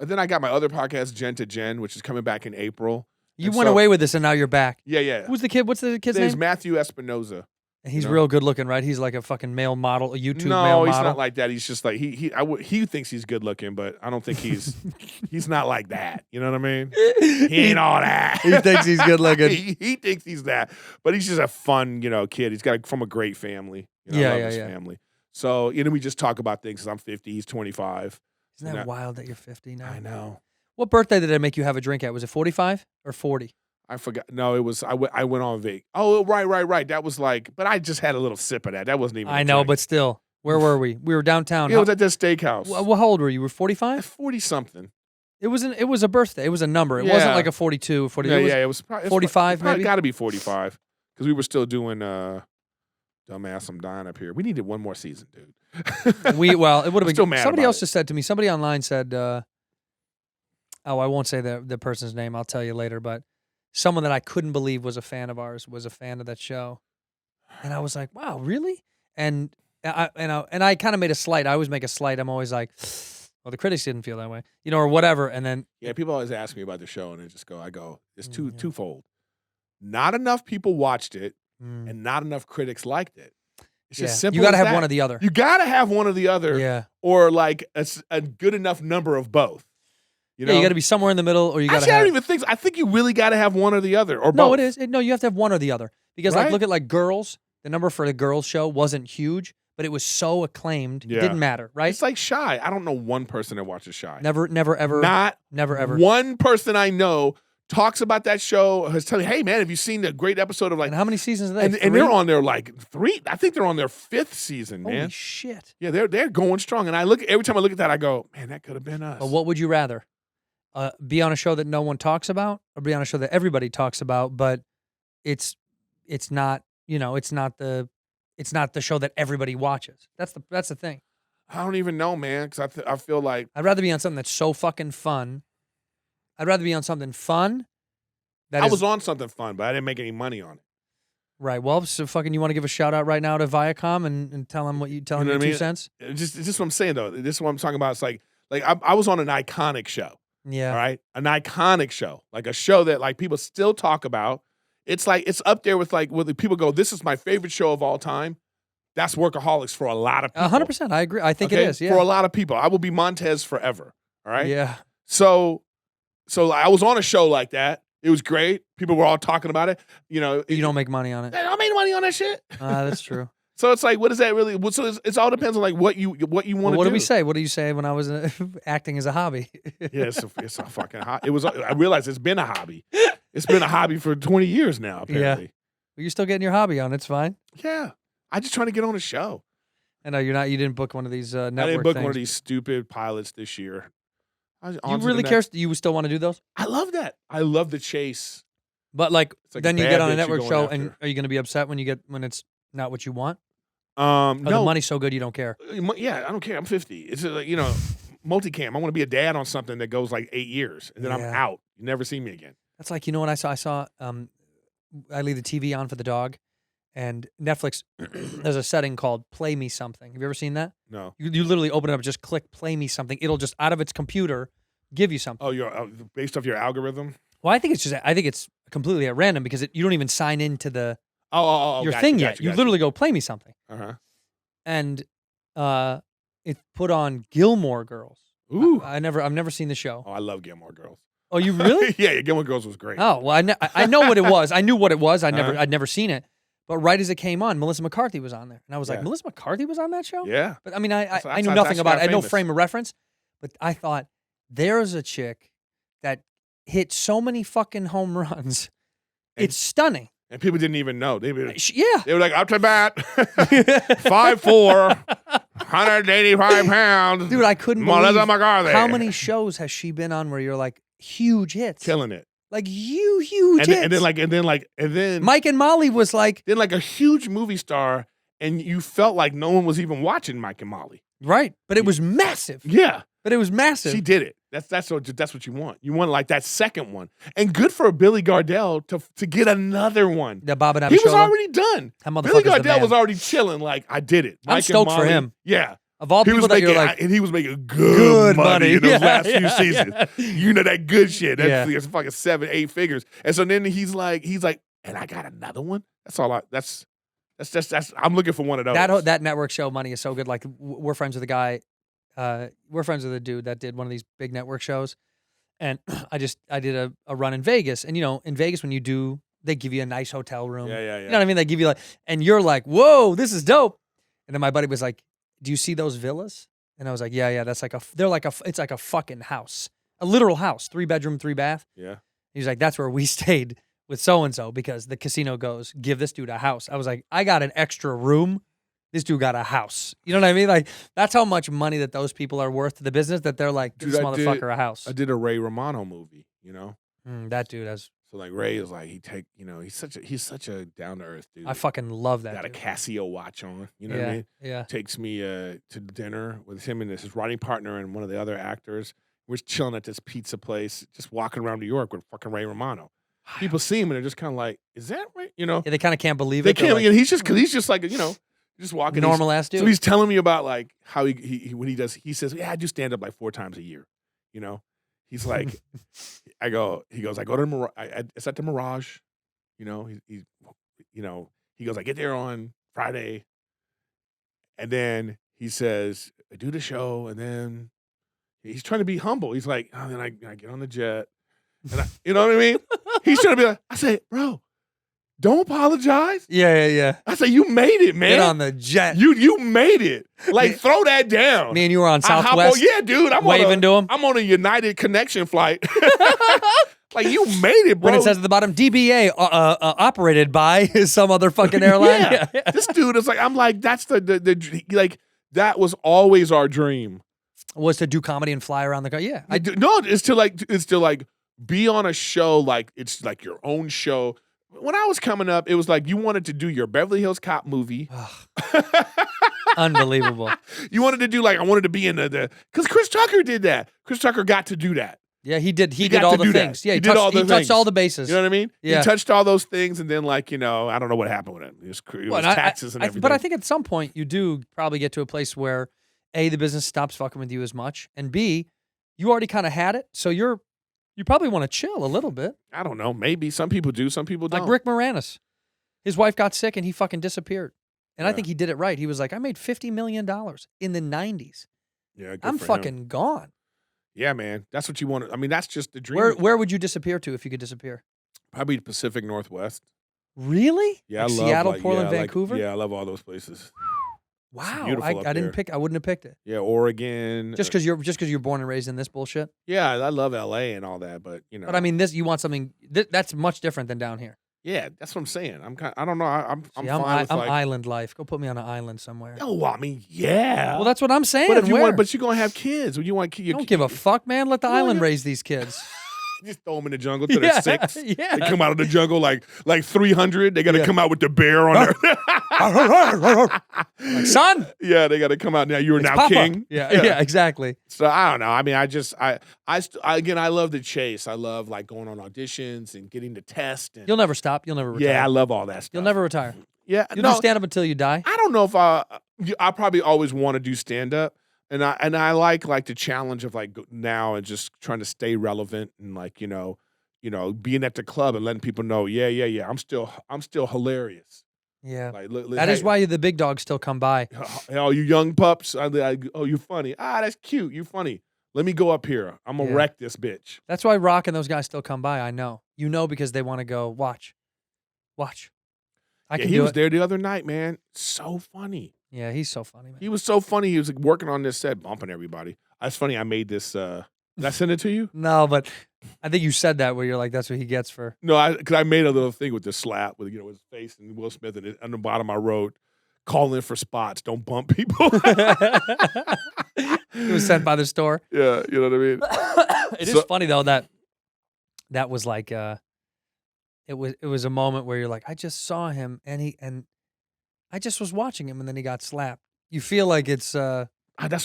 then I got my other podcast, Gen to Gen, which is coming back in April. You And went so- away with this, and now you're back. Yeah. Who's the kid? What's the kid's His name's name? Matthew Espinoza. And he's you know? real good looking, right? He's like a fucking male model, a YouTube male No, model. he's not like that. He's just like he thinks he's good looking, but I don't think he's he's not like that. You know what I mean? He ain't all that. He thinks he's good looking. he thinks he's that, but he's just a fun, kid. He's got from a great family. I love his family. So we just talk about things. 'Cause I'm 50, he's 25. Isn't that wild that you're 50 now? I know. What birthday did I make you have a drink at? Was it 45 or 40? I forgot. No, it was. I went on vac. Oh, right. That was like. But I just had a little sip of that. That wasn't even. I know, drink. but still. Where were we? We were downtown. It was at this steakhouse. Well, how old were you? You were 45? 40 something. It was a birthday. It was a number. It Yeah. wasn't like a 42 or 40. It was probably 45 maybe? Got to be 45 because we were still doing Dumbass, I'm dying up here. We needed one more season, dude. It would have been. still mad Somebody about else it. just said to me. Somebody online said, I won't say the person's name. I'll tell you later. But someone that I couldn't believe was a fan of ours was a fan of that show, and I was like, wow, really? And I kind of made a slight. I always make a slight. I'm always like, well, the critics didn't feel that way, or whatever. And then Yeah, people always ask me about the show, and I go, it's twofold. Not enough people watched it, and not enough critics liked it. It's just simple. You got to as have that. one or the other. You got to have one or the other. Yeah. Or like a good enough number of both. You know? You got to be somewhere in the middle, or you got to Actually, I have. don't even think. I think you really got to have one or the other, or No, both. it is. No, you have to have one or the other because, Right? look at Girls. The number for the Girls show wasn't huge, but it was so acclaimed. Yeah. It didn't matter, right? It's like Shy. I don't know one person that watches Shy. Never, ever. Not never, ever. one person I know talks about that show, has telling, hey man, have you seen the great episode of like? And how many seasons are they? And they're on their like 3. I think they're on their 5th season, man. Holy shit! Yeah, they're going strong. And every time I look at that, I go, man, that could have been us. But what would you rather? Be on a show that no one talks about, or be on a show that everybody talks about, but it's not, it's not the show that everybody watches. That's the thing. I don't even know, man, because I feel like I'd rather be on something that's so fucking fun. I'd rather be on something fun. I was on something fun, but I didn't make any money on it. Right. Well, so fucking, you want to give a shout out right now to Viacom and tell them what you tell them your 2 cents? It's just what I'm saying though. This is what I'm talking about. It's like I was on an iconic show. Yeah. All right. An iconic show. Like a show that like people still talk about. It's like it's up there with like when people go, this is my favorite show of all time. That's Workaholics for a lot of people. 100%. I agree. I think it is. Yeah. For a lot of people. I will be Montez forever. All right. Yeah. So I was on a show like that. It was great. People were all talking about it. You don't make money on it. I don't make money on that shit. That's true. So it's like, what is that really? So it all depends on like what you want to do. What did we say? What do you say when I was acting as a hobby? Yeah, it's a fucking hobby. I realized it's been a hobby. It's been a hobby for 20 years now, apparently. Yeah. Well, you're still getting your hobby on. It's fine. Yeah. I just trying to get on a show. I know you're not. You didn't book one of these network I didn't book things. one of these stupid pilots this year. You really care? You still want to do those? I love that. I love the chase. But like then you bad get on a bitch network you're show, going and after. are you going to be upset when it's not what you want? No. The money's so good you don't care. Yeah, I don't care. I'm 50. It's like, multicam. I want to be a dad on something that goes like 8 years, and then I'm out. You never see me again. That's like, what I saw? I saw I leave the TV on for the dog, and Netflix, there's a setting called Play Me Something. Have you ever seen that? No. You literally open it up, just click Play Me Something. It'll just, out of its computer, give you something. Oh, you're based off your algorithm? Well, I think it's completely at random because you don't even sign into the your gotcha, thing gotcha, yet. You gotcha. literally go Play Me Something. Uh-huh. And it put on Gilmore Girls. Ooh. I've never seen the show. Oh, I love Gilmore Girls. Oh, you really? Yeah, Gilmore Girls was great. Oh, well, I know what it was. I knew what it was. I'd never seen it. But right as it came on, Melissa McCarthy was on there. And I was like, Melissa McCarthy was on that show? Yeah. But I mean, I That's knew how nothing she about got it. I had no famous. frame of reference. But I thought, there's a chick that hit so many fucking home runs. It's stunning. And people didn't even know. They were Yeah. like, up to bat, 5'4", 185 pounds. Dude, I couldn't Melissa believe McCarthy. how many shows has she been on where you're like, huge hits. Killing it. Like huge hits. And then Mike and Molly was like, then like a huge movie star, and you felt like no one was even watching Mike and Molly. right. But it was massive. Yeah. But it was massive. She did it. That's what you want. You want like that second one. And good for Billy Gardell to get another one. The Bob and He was Abishola. already done. That Billy motherfucker's the Gardell man. was already chilling like, I did it. I'm Mike and stoked for Molly. him. Yeah. Of all He people was that making, you're like, and he was making good money in those Yeah, last few yeah, seasons. yeah. You know that good shit. Yeah. That's fucking 7-8 figures. And so then he's like, and I got another one. That's all. That's I'm looking for one of those. that network show money is so good. Like we're friends with a guy. We're friends with a dude that did one of these big network shows, and I did a run in Vegas, and in Vegas when you do, they give you a nice hotel room. Yeah. You know what I mean? They give you and you're like, whoa, this is dope. And then my buddy was like, do you see those villas? And I was like, yeah, that's like it's like a fucking house, a literal house, 3-bedroom, 3-bath. Yeah. He's like, that's where we stayed with so-and-so because the casino goes, give this dude a house. I was like, I got an extra room. This dude got a house. You know what I mean? Like, that's how much money that those people are worth to the business that they're like, give this motherfucker a house. I did a Ray Romano movie, That dude has. So like Ray is like, he's such a down to earth dude. I fucking love that Got dude. a Casio watch on, you know yeah, what I mean? Yeah. Takes me to dinner with him and his writing partner and one of the other actors. We're chilling at this pizza place, just walking around New York with fucking Ray Romano. People see him and they're just kind of like, is that right? Yeah, they kind of can't believe They it. can't, Like, and he's just like, just walking. normal ass dude. So he's telling me about like how he when he does, he says, yeah, I do stand up like 4 times a year, He's like, he goes, I go to it's at the Mirage, he goes, I get there on Friday, and then he says, I do the show, and then he's trying to be humble. He's like, oh, then I get on the jet, and you know what I mean? He's trying to be like, I say, bro, don't apologize. Yeah. I say, you made it, man. Get on the jet. You made it. Like, throw that down. Me and you were on I hop Southwest. yeah, dude. waving to him. I'm on a United Connection flight. Like, you made it, bro. When it says at the bottom, DBA operated by some other fucking airline. Yeah. This dude is like, I'm like, that's like, that was always our dream. Was to do comedy and fly around the country. Yeah. It's to like be on a show, like it's like your own show. When I was coming up, it was like you wanted to do your Beverly Hills Cop movie. Unbelievable. You wanted to do like, I wanted to be in the because Chris Tucker did that. Chris Tucker got to do that. Yeah, he did. He got did all to do the that. things. Yeah, He did all the he touched things. all the bases. You know what I mean? Yeah. He touched all those things, and then like, I don't know what happened with it. It was taxes and everything. But I think at some point you do probably get to a place where A, the business stops fucking with you as much, and B, you already kind of had it, so you probably want to chill a little bit. I don't know. Maybe some people do, some people don't. Like Rick Moranis. His wife got sick and he fucking disappeared. And I think he did it right. He was like, I made $50 million in the 90s. Yeah, good I'm for fucking him. gone. Yeah, man. That's what you want. I mean, that's just the dream. Where would you disappear to if you could disappear? Probably the Pacific Northwest. Really? Yeah, Like I love Seattle, like, Portland, yeah, Vancouver? Like, yeah, I love all those places. Wow. beautiful up I there. wouldn't have picked it. Yeah, Oregon. Just because you're born and raised in this bullshit. Yeah, I love LA and all that, but But I mean, you want something that's much different than down here. yeah, that's what I'm saying. I don't know. I'm See, fine with I'm like. island life. Go put me on an island somewhere. Oh, I mean, yeah. Well, that's what I'm saying. but if you Where? want, but you're gonna have kids. When you want, I don't give a fuck, man. Let the No, island yeah. raise these kids. Just throw them in the jungle till they're 6. Yeah. They come out of the jungle like 300. They got to Yeah. come out with the bear on their. Like, son, Yeah, they got to come out now. You are it's now Papa. king. Yeah, exactly. So I don't know. I mean, again, I love the chase. I love like going on auditions and getting the test. And, You'll never stop. You'll never retire. yeah, I love all that stuff. You'll never retire. Yeah, You'll no, do stand up until you die. I don't know if I probably always want to do stand up, and I like the challenge of like now and just trying to stay relevant and like being at the club and letting people know, yeah, I'm still hilarious. Yeah. Like That is why the big dogs still come by. oh, you young pups, oh, you're funny. That's cute. You funny. Let me go up here. I'm gonna Yeah. wreck this bitch. That's why Rock and those guys still come by. I know. Because they want to go watch. I Yeah, can he do was it. there the other night, man. So funny. Yeah, he's so funny, man. He was so funny. He was like, working on this set, bumping everybody. That's funny. I made this. Did I send it to you? No, but I think you said that where you're like, that's what he gets for. No, because I made a little thing with the slap with his face and Will Smith, and on the bottom I wrote, "Call in for spots. Don't bump people." It was sent by the store. Yeah, you know what I mean. It is funny though that was like it was a moment where you're like, I just saw him and I just was watching him and then he got slapped. You feel like it's That's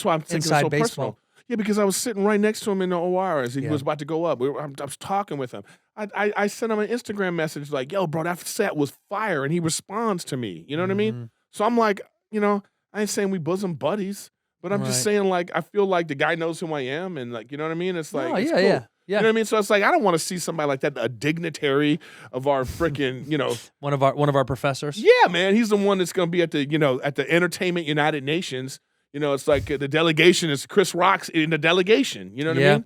why I'm thinking it's inside so baseball. personal. Yeah, because I was sitting right next to him in the OR as he Yeah. was about to go up. I was talking with him. I sent him an Instagram message like, "Yo, bro, that set was fire," and he responds to me. You know what I mean? Mhm. So I'm like, I ain't saying we bosom buddies, but I'm just Right. saying like I feel like the guy knows who I am, and like you know what I mean? It's like Oh, it's yeah, cool. yeah. You know what I mean? So it's like I don't want to see somebody like that, a dignitary of our freaking, One of our professors. Yeah, man, he's the one that's going to be at the Entertainment United Nations. It's like the delegation is Chris Rock's in the delegation. You know what I Yeah. mean?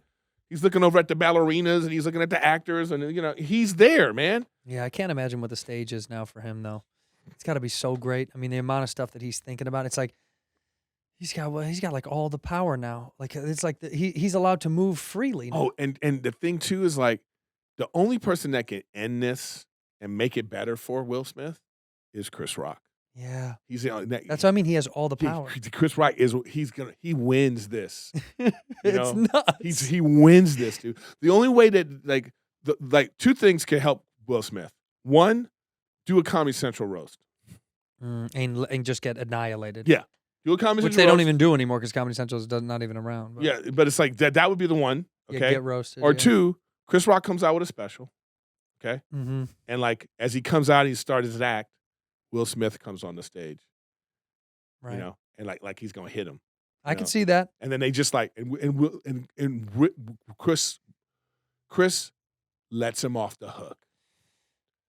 He's looking over at the ballerinas and he's looking at the actors and he's there, man. Yeah, I can't imagine what the stage is now for him though. It's got to be so great. I mean, the amount of stuff that he's thinking about. It's like he's got like all the power now. Like it's like he's allowed to move freely now. Oh, and the thing too is like the only person that can end this and make it better for Will Smith is Chris Rock. Yeah. He's the That's what I mean. He has all the power. Chris Rock he wins this. It's nuts. He wins this, dude. The only way that two things can help Will Smith. One, do a Comedy Central roast. And just get annihilated. Yeah. Do a Comedy Which Central they don't roast. even do anymore because Comedy Central is not even around. But Yeah, but it's like that would be the one. yeah, Okay. get roasted. Or yeah. two, Chris Rock comes out with a special. Okay. Mm-hmm. And like as he comes out, he starts his act. Will Smith comes on the stage. Right. And like he's gonna hit him. I can see that. And then they just like Chris lets him off the hook.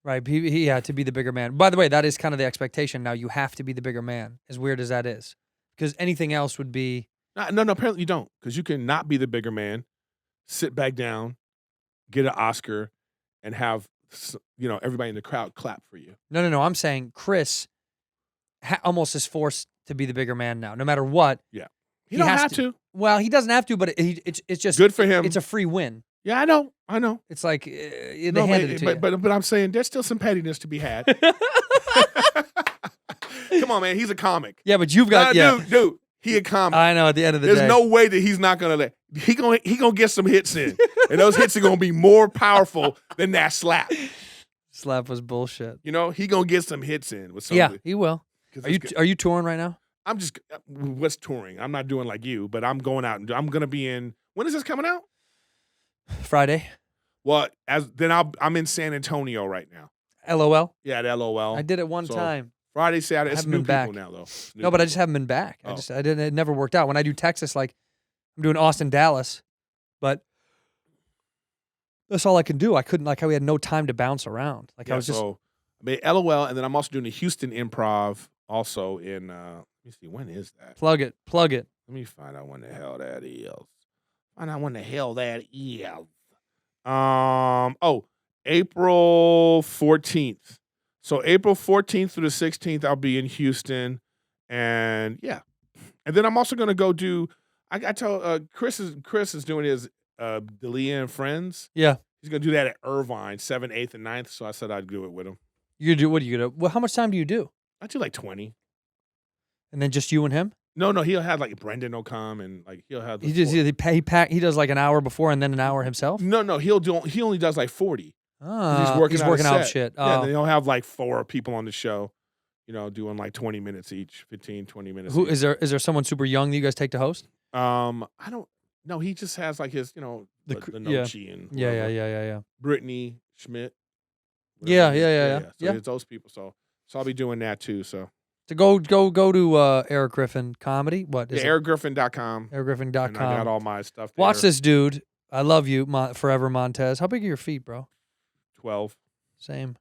Right. He had to be the bigger man. By the way, that is kind of the expectation now. You have to be the bigger man, as weird as that is. Because anything else would be. No, apparently you don't. Because you can not be the bigger man, sit back down, get an Oscar, and have everybody in the crowd clap for you. No. I'm saying Chris almost is forced to be the bigger man now. No matter what. Yeah. He He don't has have to. Well, he doesn't have to, but it's just Good for him. It's a free win. Yeah, I know. It's like they No, handed it to you. but I'm saying there's still some pettiness to be had. Come on, man. He's a comic. Yeah, but you've got Dude, he a comic. I know. At the end of the There's day, no way that he's not gonna let. He gonna get some hits in, and those hits are gonna be more powerful than that slap. slap was bullshit. You know, he gonna get some hits in with something. Yeah, he will. Are you touring right now? I'm just what's touring. I'm not doing like you, but I'm going out and I'm gonna be in. When is this coming out? Friday. Well, I'm in San Antonio right now. LOL. Yeah, at LOL. I did it one So, time. Friday, Saturday. It's haven't new been back. people now though. New No, but I people. just haven't been back. Oh. I didn't. It never worked out. When I do Texas, like I'm doing Austin, Dallas, but that's all I can do. I couldn't we had no time to bounce around. Like I was just So I made LOL, and then I'm also doing the Houston Improv also in. Let me see, when is that? plug it. Let me find out when the hell that is. April 14th. So April 14th through the 16th, I'll be in Houston, and yeah, and then I'm also gonna go do. I tell Chris is doing his D'Elia and Friends. Yeah. He's gonna do that at Irvine, 7th, 8th, and 9th. So I said I'd do it with him. You do what are you gonna? Well, how much time do you do? I do like 20. And then just you and him? No, he'll have like Brendan will come and like he'll have. He does like an hour before and then an hour himself. No, he only does like 40. Oh, He's working out out set. shit. Yeah, and then Oh. he'll have like 4 people on the show, doing like 20 minutes each, 15, 20 minutes. Who each. is there someone super young that you guys take to host? I don't know. He just has like his, the yeah. Nochi and Yeah. whoever. Brittany Schmidt. Yeah. So it's those people. So I'll be doing that too. So go to Erik Griffin comedy. What is it? ErikGriffin.com. ErikGriffin.com. And I got all my stuff there. Watch this dude. I love you, Forever Montez. How big are your feet, bro? 12. Same.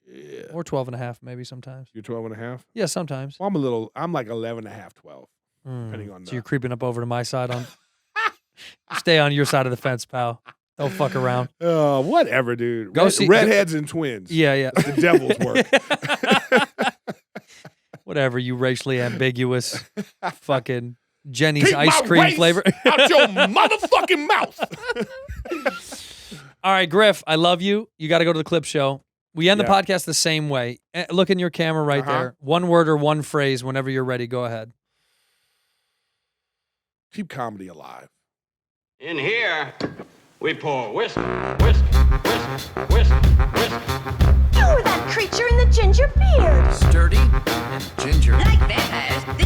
Yeah. Or 12 and a half, maybe sometimes. You're 12 and a half? Yeah, sometimes. Well, I'm like 11 and a half, 12. Depending on So you're creeping up over to my side on. Stay on your side of the fence, pal. Don't fuck around. Oh, whatever, dude. Go see redheads and twins. Yeah. That's the devil's work. Whatever, you racially ambiguous fucking Jenny's Keep ice my cream race flavor. out your motherfucking mouth. All right, Griff, I love you. You got to go to the clip show. We end the Yeah. podcast the same way. Look in your camera right Uh-huh. there. One word or one phrase whenever you're ready. Go ahead. Keep comedy alive. In here, we pour whisk, whisk, whisk, whisk, whisk. You were that creature in the ginger beard. Sturdy and ginger. Like vampires, the